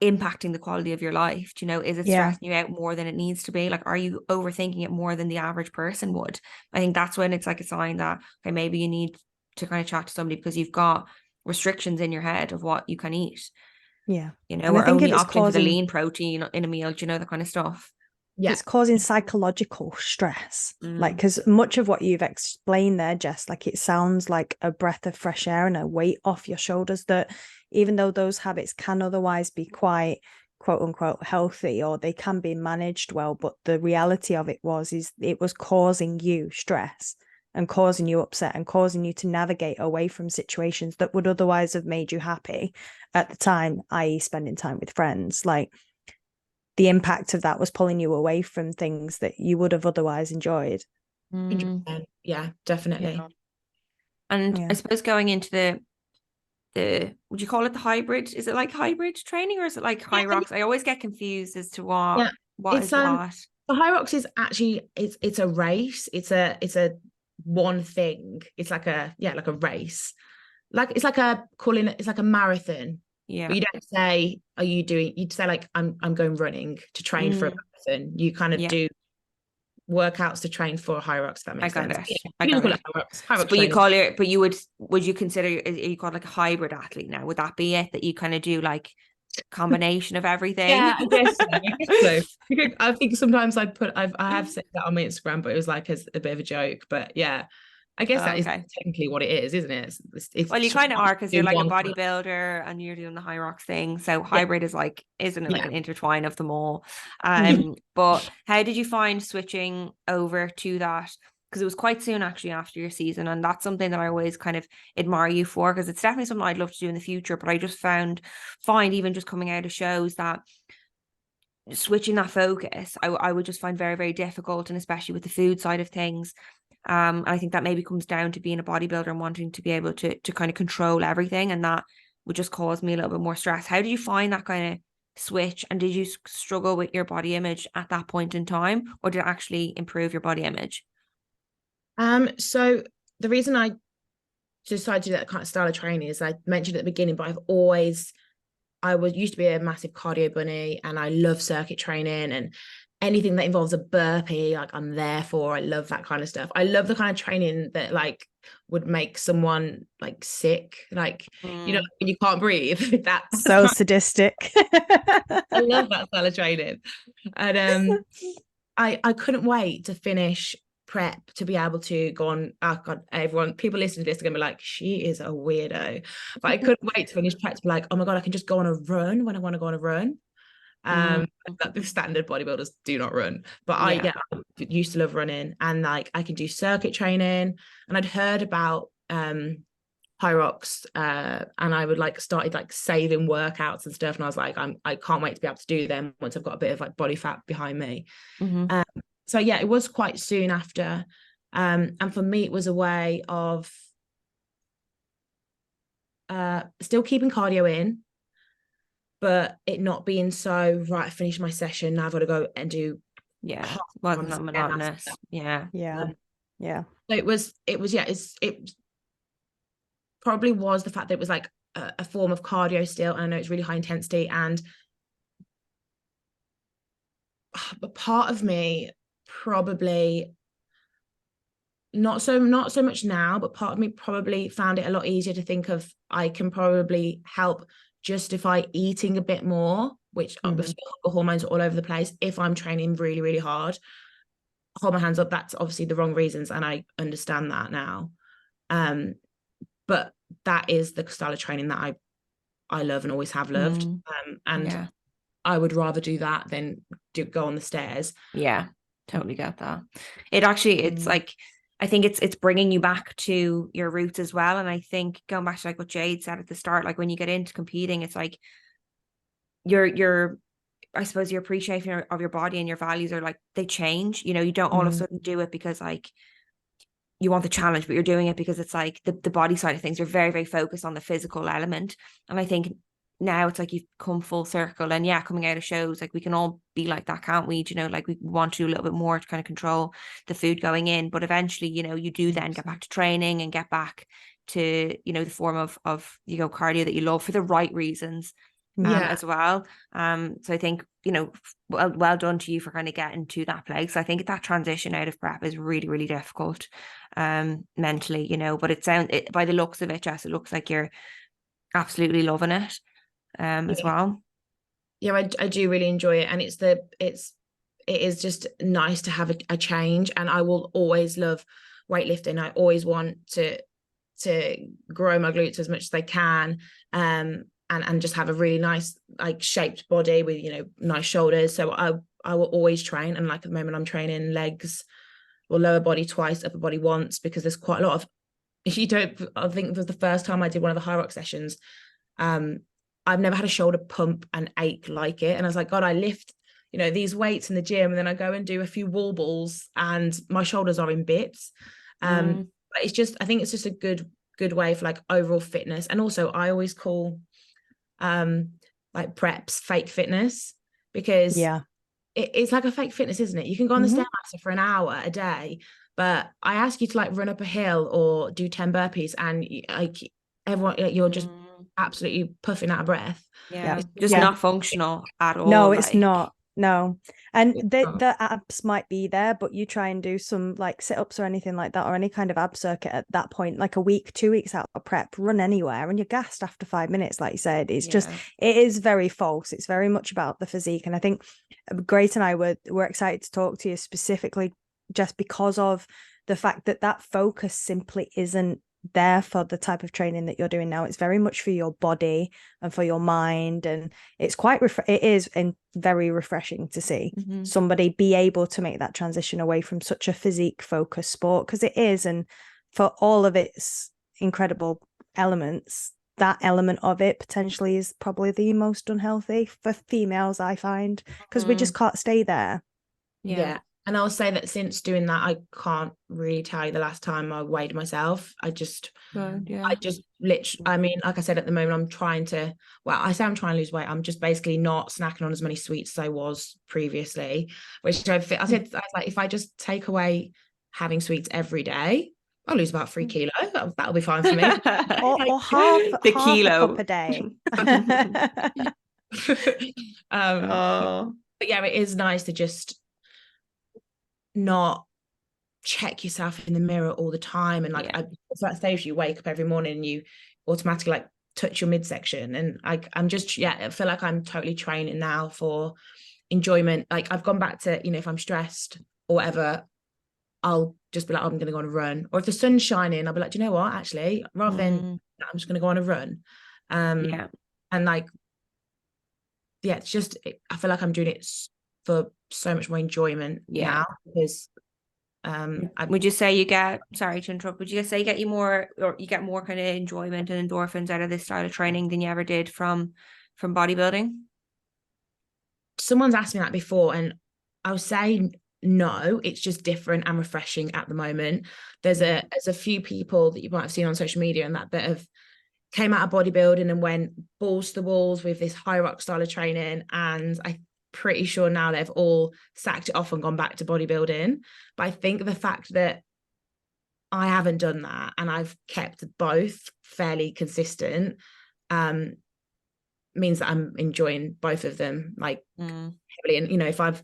[SPEAKER 1] impacting the quality of your life? Do you know, is it stressing you out more than it needs to be? Like, are you overthinking it more than the average person would? I think that's when it's like a sign that, okay, maybe you need to kind of chat to somebody because you've got restrictions in your head of what you can eat.
[SPEAKER 3] Yeah.
[SPEAKER 1] You know,
[SPEAKER 3] And I
[SPEAKER 1] or
[SPEAKER 3] think
[SPEAKER 1] only
[SPEAKER 3] it's
[SPEAKER 1] opting for the
[SPEAKER 3] causing
[SPEAKER 1] lean protein in a meal, do you know, that kind of stuff.
[SPEAKER 2] Yeah.
[SPEAKER 3] it's causing psychological stress. Like,
[SPEAKER 1] Mm.
[SPEAKER 3] because much of what you've explained there, Jess, like it sounds like a breath of fresh air and a weight off your shoulders, that even though those habits can otherwise be quite quote unquote healthy, or they can be managed well, but the reality of it is it was causing you stress and causing you upset and causing you to navigate away from situations that would otherwise have made you happy at the time, i.e. spending time with friends. Like, the impact of that was pulling you away from things that you would have otherwise enjoyed.
[SPEAKER 2] 100%. Yeah, definitely.
[SPEAKER 1] Yeah. And I suppose going into the would you call it the hybrid? Is it like hybrid training or is it like Hyrox? I always get confused as to what
[SPEAKER 2] it's
[SPEAKER 1] is what.
[SPEAKER 2] The Hyrox is actually it's a race. It's a one thing. It's like a race. Like it's like it's like a marathon.
[SPEAKER 1] Yeah.
[SPEAKER 2] But you don't say, are you doing, you'd say like I'm going running to train for a marathon. You kind of do workouts to train for a Hyrox, if that makes sense.
[SPEAKER 1] I got it.
[SPEAKER 2] Hyrox
[SPEAKER 1] but you call it, but you would you consider, you called like a hybrid athlete now? Would that be it, that you kind of do like combination of everything?
[SPEAKER 2] Yeah, I guess so. I think sometimes I have said that on my Instagram, but it was like as a bit of a joke. But yeah, I guess that is technically what it is, isn't it? It's
[SPEAKER 1] well, you kind of are, because you're like a
[SPEAKER 2] one
[SPEAKER 1] bodybuilder and you're doing the Hyrox thing. So hybrid is like, isn't it like an intertwine of them all? But how did you find switching over to that? Because it was quite soon actually after your season, and that's something that I always kind of admire you for, because it's definitely something I'd love to do in the future. But I just find even just coming out of shows that switching that focus, I would just find very, very difficult, and especially with the food side of things. I think that maybe comes down to being a bodybuilder and wanting to be able to kind of control everything, and that would just cause me a little bit more stress. How did you find that kind of switch, and did you struggle with your body image at that point in time, or did it actually improve your body image?
[SPEAKER 2] So the reason I decided to do that kind of style of training is, I mentioned at the beginning, but I used to be a massive cardio bunny, and I love circuit training and anything that involves a burpee, like I'm there for. I love that kind of stuff. I love the kind of training that like would make someone like sick, like you know, when you can't breathe. That's
[SPEAKER 3] so sadistic.
[SPEAKER 2] I love that style of training. And I couldn't wait to finish prep to be able to go on. Oh God, people listening to this are gonna be like, she is a weirdo. But I couldn't wait to finish prep to be like, oh my God, I can just go on a run when I want to go on a run. The standard bodybuilders do not run, but I used to love running, and like I can do circuit training, and I'd heard about Hyrox, and I would like started like saving workouts and stuff, and I was like, I can't wait to be able to do them once I've got a bit of like body fat behind me. So yeah, it was quite soon after, and for me it was a way of still keeping cardio in, but it not being so, right, I finished my session, now I've got to go and do
[SPEAKER 1] wasn't that monotonous.
[SPEAKER 2] So it probably was the fact that it was like a form of cardio still, and I know it's really high intensity, and a part of me probably not so much now, but part of me probably found it a lot easier to think of, I can probably help justify eating a bit more, which obviously hormones are all over the place, if I'm training really, really hard. Hold my hands up, that's obviously the wrong reasons, and I understand that now. But that is the style of training that I love and always have loved. I would rather do that than go on the stairs.
[SPEAKER 1] Totally get that. It actually, it's like, I think it's bringing you back to your roots as well. And I think going back to like what Jade said at the start, like when you get into competing, it's like you're I suppose your appreciation of your body and your values are like, they change. You know, you don't all of a sudden do it because like you want the challenge, but you're doing it because it's like the body side of things. You're very, very focused on the physical element. And I think now it's like you've come full circle. And yeah, coming out of shows, like we can all be like that, can't we? You know, like we want to do a little bit more to kind of control the food going in. But eventually, you know, you do then get back to training and get back to, you know, the form of you know, cardio that you love for the right reasons. As well. So I think, you know, well done to you for kind of getting to that place. I think that transition out of prep is really, really difficult mentally, you know, but by the looks of it, Jess, it looks like you're absolutely loving it as well.
[SPEAKER 2] Yeah, I do really enjoy it, and it is just nice to have a change. And I will always love weightlifting. I always want to grow my glutes as much as I can, and just have a really nice like shaped body with, you know, nice shoulders. So I will always train, and like at the moment I'm training legs or lower body twice, upper body once, because there's quite a lot of, if you don't, I think it was the first time I did one of the Hyrox sessions, I've never had a shoulder pump and ache like it. And I was like, God, I lift, you know, these weights in the gym, and then I go and do a few wall balls and my shoulders are in bits. But it's just, I think it's just a good way for like overall fitness. And also I always call like preps fake fitness, because it's like a fake fitness, isn't it? You can go on the Stairmaster for an hour a day, but I ask you to like run up a hill or do 10 burpees, and like everyone, like, you're just absolutely puffing out of breath.
[SPEAKER 1] It's just not functional at all.
[SPEAKER 3] No, it's
[SPEAKER 1] like,
[SPEAKER 3] not. No. And the abs might be there, but you try and do some like sit-ups or anything like that, or any kind of ab circuit at that point, like a week, 2 weeks out of prep, run anywhere and you're gassed after 5 minutes, like you said. It's just, it is very false. It's very much about the physique. And I think Grace and I were excited to talk to you specifically just because of the fact that focus simply isn't there for the type of training that you're doing now. It's very much for your body and for your mind, and it's quite it is very refreshing to see somebody be able to make that transition away from such a physique focused sport, because it is, and for all of its incredible elements, that element of it potentially is probably the most unhealthy for females, I find, because we just can't stay there.
[SPEAKER 2] And I'll say that since doing that, I can't really tell you the last time I weighed myself. I just literally, I mean, like I said, at the moment, I'm trying to, well, I say I'm trying to lose weight. I'm just basically not snacking on as many sweets as I was previously, which I said, I was like, if I just take away having sweets every day, I'll lose about 3 kilos. That'll be fine for me.
[SPEAKER 3] or half
[SPEAKER 1] the kilo
[SPEAKER 3] a cup a day.
[SPEAKER 2] But yeah, it is nice to just not check yourself in the mirror all the time, and like it's that stage you wake up every morning and you automatically like touch your midsection, and I'm just I feel like I'm totally training now for enjoyment. Like I've gone back to, you know, if I'm stressed or whatever, I'll just be like, I'm gonna go on a run, or if the sun's shining, I'll be like, do you know what, actually, rather than I'm just gonna go on a run. And like it's just, I feel like I'm doing it for so much more enjoyment now, because
[SPEAKER 1] would you say you get, sorry to interrupt, would you say you get more kind of enjoyment and endorphins out of this style of training than you ever did from bodybuilding?
[SPEAKER 2] Someone's asked me that before, and I was saying no, it's just different and refreshing at the moment. There's a few people that you might have seen on social media and that have came out of bodybuilding and went balls to the walls with this Hyrox style of training, and I'm pretty sure now they've all sacked it off and gone back to bodybuilding. But I think the fact that I haven't done that and I've kept both fairly consistent means that I'm enjoying both of them like heavily. And you know, if I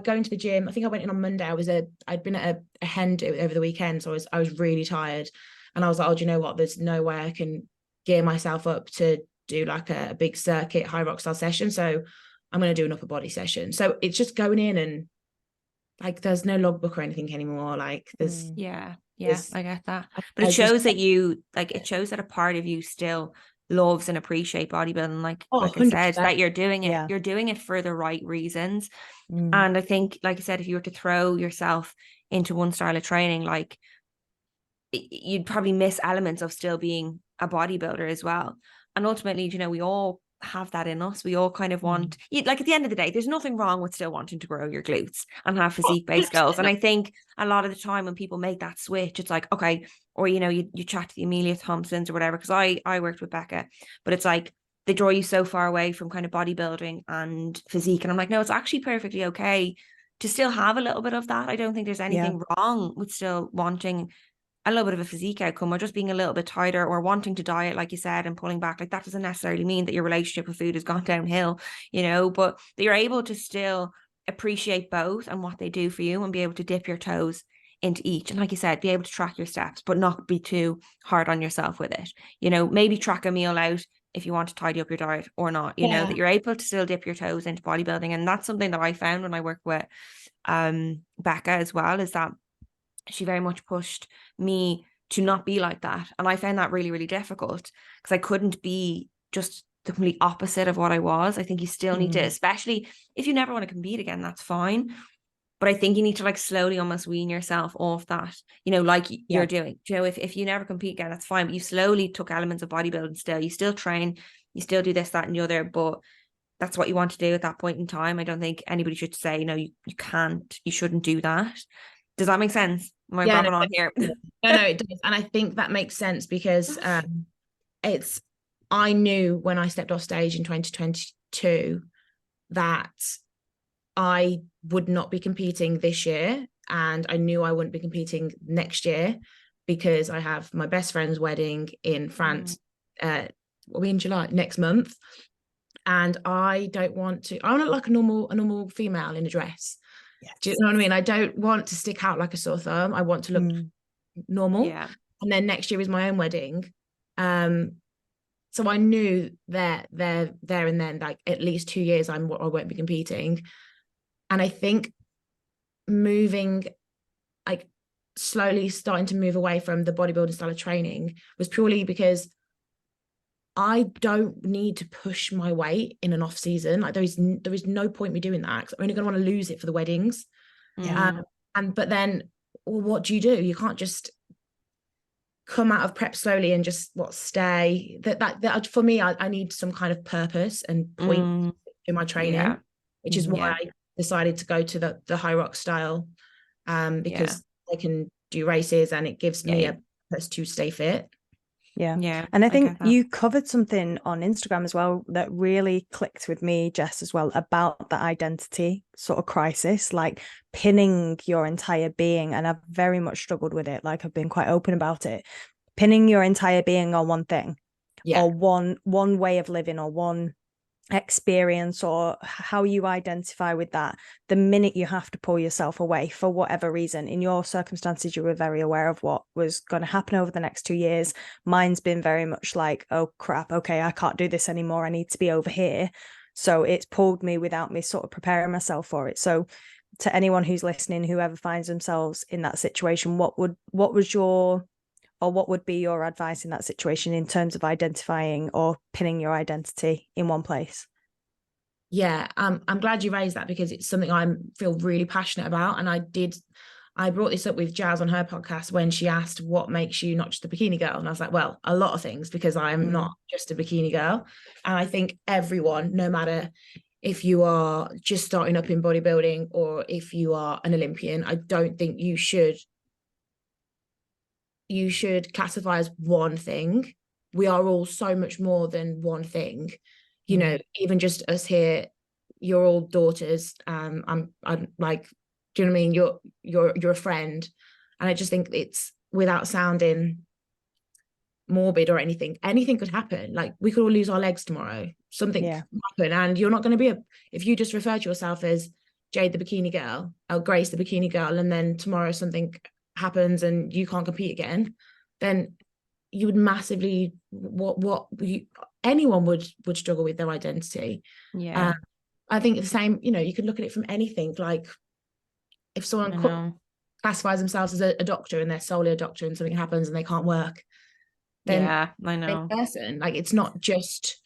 [SPEAKER 2] go into the gym, I think I went in on Monday, I'd been at a hen do over the weekend, so I was really tired, and I was like, oh, do you know what, there's no way I can gear myself up to do like a big circuit Hyrox style session, so I'm going to do an upper body session. So it's just going in, and like there's no logbook or anything anymore, like there's
[SPEAKER 1] I get that, but it shows that a part of you still loves and appreciate bodybuilding, like
[SPEAKER 2] Oh,
[SPEAKER 1] I said,
[SPEAKER 2] 100%.
[SPEAKER 1] that you're doing it,
[SPEAKER 3] Yeah.
[SPEAKER 1] you're doing it for the right reasons.
[SPEAKER 3] Mm.
[SPEAKER 1] And I think, like I said, if you were to throw yourself into one style of training, like you'd probably miss elements of still being a bodybuilder as well. And ultimately, you know, we all have that in us. We all kind of want, like at the end of the day, there's nothing wrong with still wanting to grow your glutes and have physique based goals. And I think a lot of the time when people make that switch, it's like, okay, or, you know, you chat to the Amelia Thompsons or whatever, because I worked with Becca, but it's like, they draw you so far away from kind of bodybuilding and physique. And I'm like, no, it's actually perfectly okay to still have a little bit of that. I don't think there's anything wrong with still wanting a little bit of a physique outcome, or just being a little bit tighter, or wanting to diet, like you said, and pulling back. Like that doesn't necessarily mean that your relationship with food has gone downhill, you know, but that you're able to still appreciate both and what they do for you, and be able to dip your toes into each. And like you said, be able to track your steps, but not be too hard on yourself with it. You know, maybe track a meal out if you want to tidy up your diet or not, you know, that you're able to still dip your toes into bodybuilding. And that's something that I found when I worked with Becca as well, is that she very much pushed me to not be like that. And I found that really, really difficult, because I couldn't be just the complete opposite of what I was. I think you still need to, especially if you never want to compete again, that's fine. But I think you need to like slowly almost wean yourself off that, you know, like you're doing. You know, if you never compete again, that's fine. But you slowly took elements of bodybuilding still. You still train, you still do this, that, and the other, but that's what you want to do at that point in time. I don't think anybody should say, no, you can't, you shouldn't do that. Does that make sense? Am I babbling on here?
[SPEAKER 2] No, it does. And I think that makes sense, because I knew when I stepped off stage in 2022 that I would not be competing this year, and I knew I wouldn't be competing next year, because I have my best friend's wedding in France. We'll be in July next month, and I don't want to. I look like a normal female in a dress. Do you know what I mean? I don't want to stick out like a sore thumb. I want to look normal.
[SPEAKER 1] Yeah.
[SPEAKER 2] And then next year is my own wedding. So I knew there and then, like at least 2 years I won't be competing. And I think moving, like slowly starting to move away from the bodybuilding style of training was purely because I don't need to push my weight in an off season. Like there is no point me doing that, because I'm only going to want to lose it for the weddings. But then, well, what do? You can't just come out of prep slowly and just stay. That for me, I need some kind of purpose and point in my training, which is why I decided to go to the Hyrox style, because I can do races and it gives me a purpose to stay fit.
[SPEAKER 3] Yeah. And I think you covered something on Instagram as well that really clicked with me, Jess, as well, about the identity sort of crisis, like pinning your entire being. And I've very much struggled with it. Like I've been quite open about it. Pinning your entire being on one thing, or one way of living, or one experience, or how you identify with that. The minute you have to pull yourself away for whatever reason, in your circumstances you were very aware of what was going to happen over the next 2 years. Mine's been very much like, oh crap, okay, I can't do this anymore, I need to be over here. So it's pulled me without me sort of preparing myself for it. So to anyone who's listening, whoever finds themselves in that situation, what would be your advice in that situation in terms of identifying or pinning your identity in one place?
[SPEAKER 2] Yeah, I'm glad you raised that, because it's something I feel really passionate about. And I brought this up with Jazz on her podcast when she asked what makes you not just a bikini girl. And I was like, well, a lot of things, because I'm not just a bikini girl. And I think everyone, no matter if you are just starting up in bodybuilding or if you are an Olympian, I don't think you should classify as one thing. We are all so much more than one thing. You know, even just us here, you're all daughters. I'm like, do you know what I mean? You're a friend. And I just think it's, without sounding morbid or anything could happen. Like we could all lose our legs tomorrow. Something could happen, and you're not going to be if you just refer to yourself as Jade the bikini girl, or Grace the bikini girl, and then tomorrow something happens and you can't compete again, then you would massively anyone would struggle with their identity. I think the same, you know, you could look at it from anything. Like if someone classifies themselves as a doctor and they're solely a doctor, and something happens and they can't work, then
[SPEAKER 1] yeah, I know.
[SPEAKER 2] person, like it's not just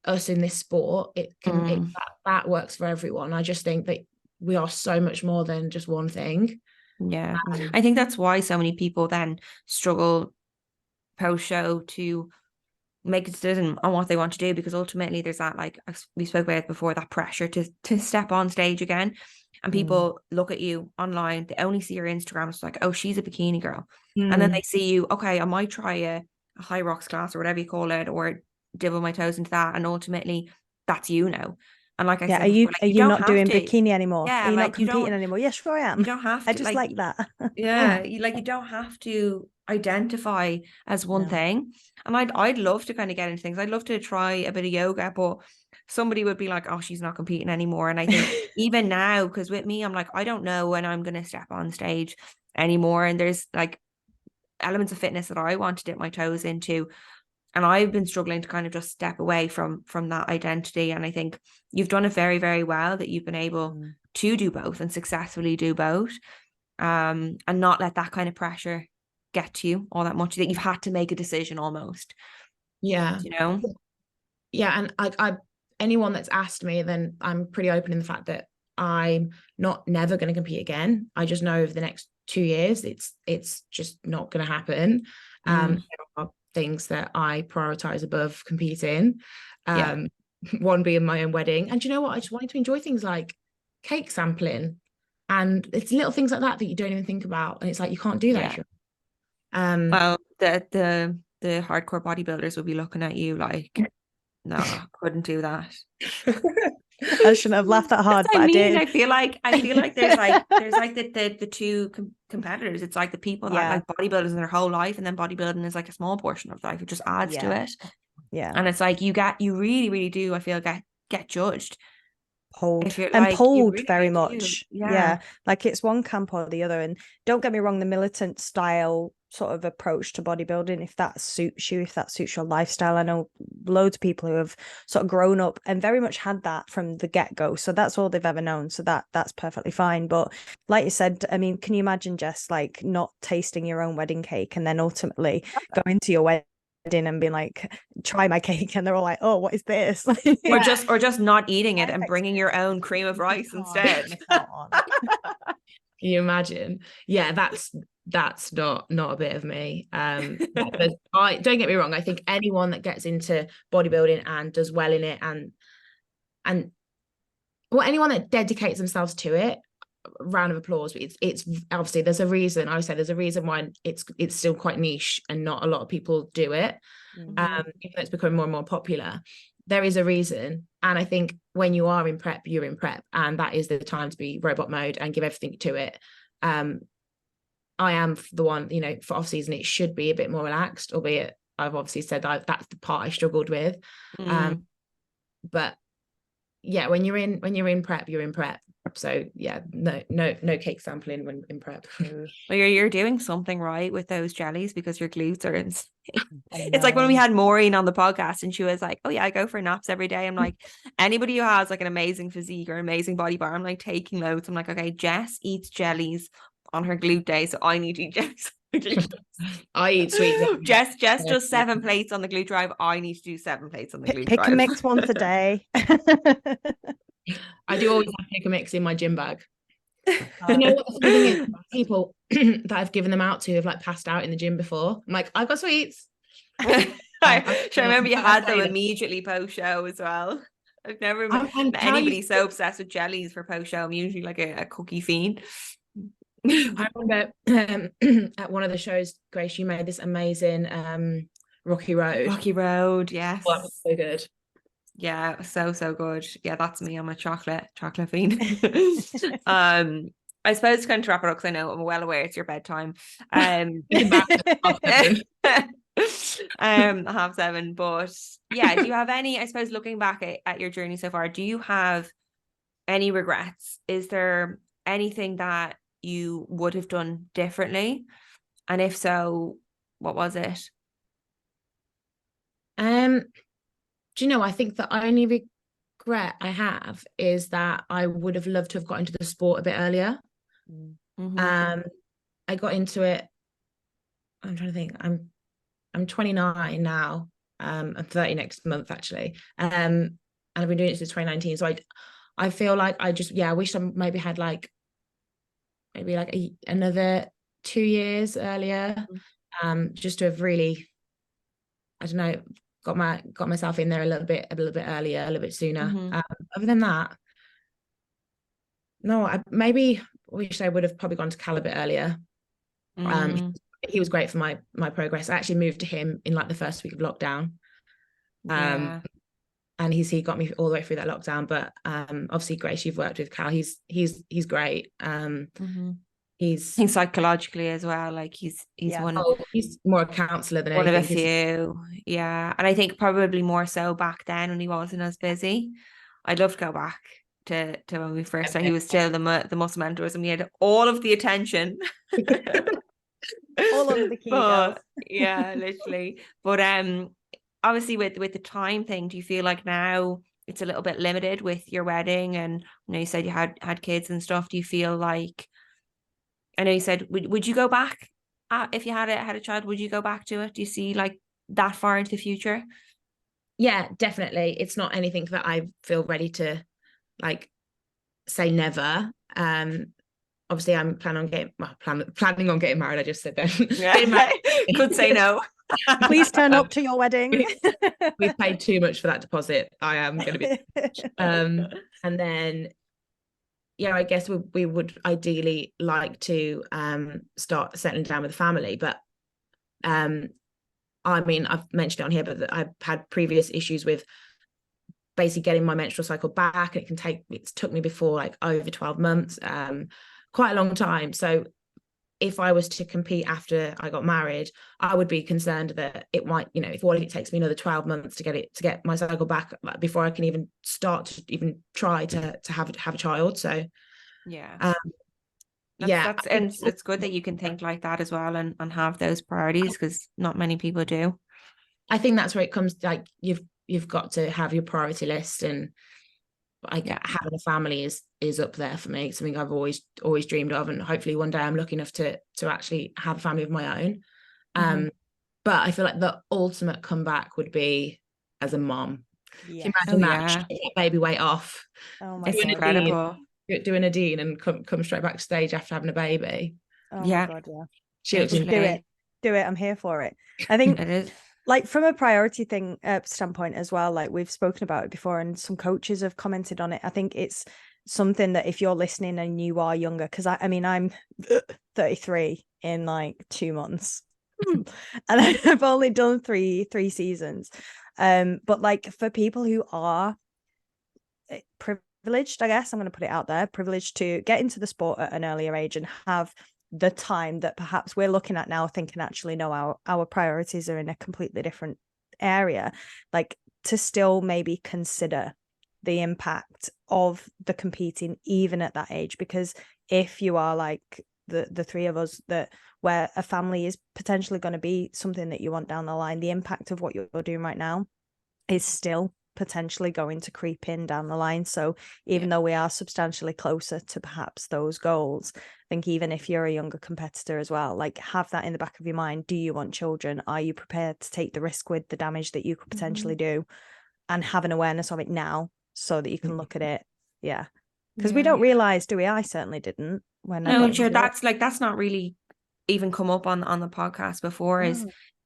[SPEAKER 2] us in this sport. It can that works for everyone. I just think that we are so much more than just one thing.
[SPEAKER 1] Yeah. I think that's why so many people then struggle post-show to make a decision on what they want to do, because ultimately there's that, like we spoke about it before, that pressure to step on stage again. And people look at you online, they only see your Instagram, it's like, oh, she's a bikini girl. And then they see you, okay, I might try a Hyrox class or whatever you call it, or dibble my toes into that, and ultimately that's you now. And like I said before, like,
[SPEAKER 3] are you not doing bikini anymore?
[SPEAKER 1] Yeah,
[SPEAKER 3] are you
[SPEAKER 1] like,
[SPEAKER 3] not competing anymore? Yeah, sure I am.
[SPEAKER 1] You don't have to.
[SPEAKER 3] I just like that.
[SPEAKER 1] Yeah, you don't have to identify as one thing. And I'd love to kind of get into things. I'd love to try a bit of yoga, but somebody would be like, oh, she's not competing anymore. And I think even now, because with me, I'm like, I don't know when I'm going to step on stage anymore. And there's like elements of fitness that I want to dip my toes into. And I've been struggling to kind of just step away from that identity. And I think you've done it very, very well, that you've been able to do both and successfully do both. And not let that kind of pressure get to you all that much, that you've had to make a decision almost.
[SPEAKER 2] Yeah.
[SPEAKER 1] You know?
[SPEAKER 2] Yeah. And I anyone that's asked me, then I'm pretty open in the fact that I'm never going to compete again. I just know over the next 2 years, it's just not going to happen. There are things that I prioritize above competing. One being my own wedding. And you know what? I just wanted to enjoy things like cake sampling. And it's little things like that you don't even think about. And it's like, you can't do that.
[SPEAKER 1] Well, the hardcore bodybuilders will be looking at you like, no, couldn't do that.
[SPEAKER 3] I shouldn't have laughed that hard, but I did.
[SPEAKER 1] I feel like there's like the two competitors. It's like the people that like bodybuilders in their whole life, and then bodybuilding is like a small portion of life. It just adds to it.
[SPEAKER 3] Yeah.
[SPEAKER 1] And it's like you really, really do, I feel, get judged.
[SPEAKER 3] Pulled
[SPEAKER 1] really
[SPEAKER 3] very much. Yeah. Like it's one camp or the other. And don't get me wrong, the militant style sort of approach to bodybuilding, if that suits you, if that suits your lifestyle. I know loads of people who have sort of grown up and very much had that from the get-go. So that's all they've ever known. So that's perfectly fine. But like you said, I mean, can you imagine, Jess, like not tasting your own wedding cake and then ultimately going to your wedding and being like, try my cake, and they're all like, oh, what is this?
[SPEAKER 1] or just not eating it and bringing your own cream of rice instead.
[SPEAKER 2] Can you imagine? Yeah, that's not a bit of me. I don't get me wrong, I think anyone that gets into bodybuilding and does well in it, and well, anyone that dedicates themselves to it, round of applause. But it's obviously, there's a reason. I would say there's a reason why it's still quite niche and not a lot of people do it. Even though it's becoming more and more popular, there is a reason. And I think when you are in prep, you're in prep, and that is the time to be robot mode and give everything to it. I am the one, for off season, it should be a bit more relaxed, albeit I've obviously said that's the part I struggled with. But yeah, when you're in prep, you're in prep. So yeah, no cake sampling when in prep.
[SPEAKER 1] Well, you're doing something right with those jellies, because your glutes are insane. It's like when we had Maureen on the podcast and she was like, oh yeah, I go for naps every day. I'm like, anybody who has like an amazing physique or amazing body bar, I'm like taking notes. I'm like, okay, Jess eats jellies on her glute day, so I need to eat jellies.
[SPEAKER 2] I eat sweets.
[SPEAKER 1] Jess does 7 plates on the glute drive. I need to do 7 plates on the glute drive.
[SPEAKER 3] Pick a mix once a day.
[SPEAKER 2] I do always have pick a mix in my gym bag. You know what the thing is? People that I've given them out to have like passed out in the gym before. I'm like, I've got sweets.
[SPEAKER 1] I remember you had them immediately post show as well. I've never met anybody so obsessed with jellies for post show. I'm usually like a cookie fiend.
[SPEAKER 2] I remember at one of the shows, Grace, you made this amazing Rocky Road.
[SPEAKER 1] Yes.
[SPEAKER 2] Oh, that was so good.
[SPEAKER 1] Yeah, so good. Yeah, that's me. I'm a chocolate fiend. I suppose to kind of wrap it up, because I know I'm well aware it's your bedtime. 7:30. But yeah, do you have any, I suppose, looking back at your journey so far, do you have any regrets? Is there anything that you would have done differently? And if so, what was it?
[SPEAKER 2] Do you know, I think the only regret I have is that I would have loved to have got into the sport a bit earlier. I got into it, I'm trying to think, I'm I'm 29 now. I'm 30 next month actually. And I've been doing it since 2019. So I feel like I wish I maybe had like another 2 years earlier, just to have really, I don't know, got myself in there a little bit earlier, a little bit sooner. Other than that, no, I maybe wish I would have probably gone to Cal a bit earlier. He was great for my progress. I actually moved to him in like the first week of lockdown. And he got me all the way through that lockdown. But obviously, Grace, you've worked with Cal. He's great. He's
[SPEAKER 1] psychologically as well. Like he's
[SPEAKER 2] he's more a counsellor than
[SPEAKER 1] one
[SPEAKER 2] anything.
[SPEAKER 1] of a few. Yeah, and I think probably more so back then when he wasn't as busy. I'd love to go back to when we first started. He was still the muscle mentors, and we had all of the attention.
[SPEAKER 3] All of the bikini.
[SPEAKER 1] Yeah, literally. But obviously with the time thing, do you feel like now it's a little bit limited with your wedding? And you said you had kids and stuff. Do you feel like, I know you said would you go back if you had a child? Would you go back to it? Do you see like that far into the future?
[SPEAKER 2] Yeah, definitely. It's not anything that I feel ready to like say never. Obviously I'm planning on getting married. I just said that.
[SPEAKER 1] Could say no.
[SPEAKER 3] Please turn up to your wedding.
[SPEAKER 2] We've paid too much for that deposit. I am going to be and then I guess we would ideally like to start settling down with a family, but I mean, I've mentioned it on here, but I've had previous issues with basically getting my menstrual cycle back. It's took me before like over 12 months, quite a long time. So if I was to compete after I got married, I would be concerned that it might, if it takes me another 12 months to get my cycle back before I can even start to even try to have a child. So
[SPEAKER 1] it's good that you can think like that as well and have those priorities, because not many people do.
[SPEAKER 2] I think that's where it comes, like you've got to have your priority list, and having a family is up there for me. It's something I've always dreamed of, and hopefully one day I'm lucky enough to actually have a family of my own. But I feel like the ultimate comeback would be as a mom.
[SPEAKER 3] Yeah.
[SPEAKER 2] Imagine that baby weight off.
[SPEAKER 3] Oh my
[SPEAKER 1] God. Incredible.
[SPEAKER 2] Doing a Dean and come straight back to stage after having a baby.
[SPEAKER 3] Oh my God, yeah.
[SPEAKER 2] She looks
[SPEAKER 3] do it. I'm here for it. I think
[SPEAKER 1] it is.
[SPEAKER 3] Like from a priority thing standpoint as well, like we've spoken about it before and some coaches have commented on it. I think it's something that if you're listening and you are younger, because I mean, I'm 33 in like 2 months and I've only done three seasons. But like for people who are privileged, I guess I'm going to put it out there, privileged to get into the sport at an earlier age and have the time that perhaps we're looking at now, thinking actually no, our priorities are in a completely different area, like to still maybe consider the impact of the competing even at that age. Because if you are like the three of us, that where a family is potentially going to be something that you want down the line, the impact of what you're doing right now is still potentially going to creep in down the line. So even though we are substantially closer to perhaps those goals, I think even if you're a younger competitor as well, like have that in the back of your mind. Do you want children? Are you prepared to take the risk with the damage that you could potentially do, and have an awareness of it now so that you can look at it? Because we don't realize, do we? I certainly didn't when
[SPEAKER 1] no, sure, that's not really even come up on the podcast before.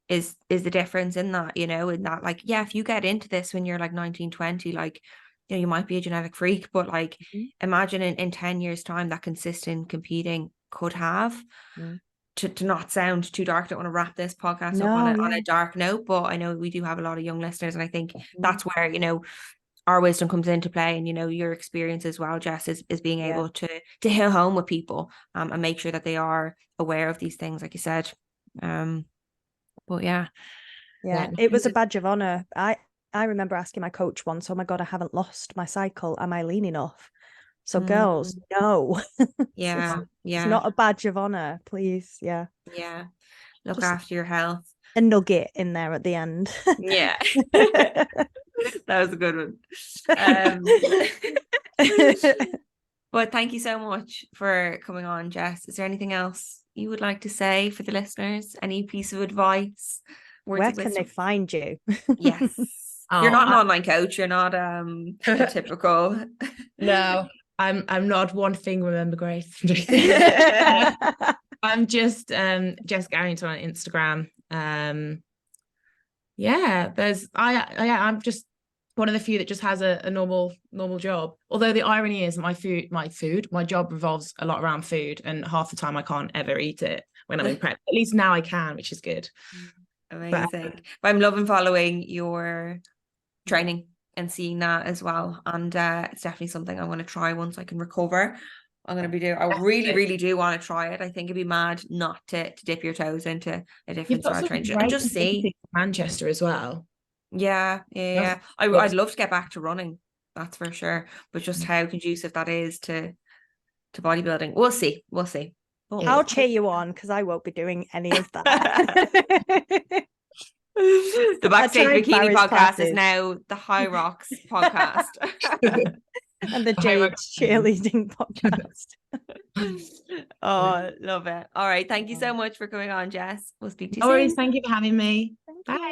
[SPEAKER 1] Is the difference in that, in that, like, if you get into this when you're like 19, 20, like, you might be a genetic freak, but like, imagine in 10 years time that consistent competing could have, to not sound too dark. I don't want to wrap this podcast up on a dark note, but I know we do have a lot of young listeners, and I think that's where, our wisdom comes into play, and, your experience as well, Jess, is being able to hit home with people, and make sure that they are aware of these things, like you said. But
[SPEAKER 3] it was a badge of honor. I remember asking my coach once, oh my God, I haven't lost my cycle, am I lean enough? So girls, no. It's not a badge of honor, please.
[SPEAKER 1] Look just after your health.
[SPEAKER 3] A nugget in there at the end.
[SPEAKER 1] That was a good one. But thank you so much for coming on, Jess. Is there anything else you would like to say for the listeners? Any piece of advice,
[SPEAKER 3] Where can they find you?
[SPEAKER 1] Yes.
[SPEAKER 2] Oh,
[SPEAKER 1] You're not an online coach. You're not a typical.
[SPEAKER 2] No, I'm not one thing. Remember, Grace. I'm just Jess Garrington on Instagram. I'm just one of the few that just has a normal job. Although the irony is my job revolves a lot around food, and half the time I can't ever eat it when I'm in prep. At least now I can, which is good.
[SPEAKER 1] Amazing. But I'm loving following your training and seeing that as well. And it's definitely something I want to try once I can recover. I'm going to be doing. I really do want to try it. I think it'd be mad not to dip your toes into a different style of training and just see.
[SPEAKER 2] Manchester as well.
[SPEAKER 1] Yeah. I'd love to get back to running. That's for sure. But just how conducive that is to bodybuilding. We'll see.
[SPEAKER 3] I'll cheer you on because I won't be doing any of that.
[SPEAKER 1] The Backstage Bikini podcast is now the Hyrox podcast.
[SPEAKER 3] And the Jade cheerleading podcast.
[SPEAKER 1] Oh, love it. All right. Thank you so much for coming on, Jess. We'll speak to you soon.
[SPEAKER 2] Thank you for having me. Bye.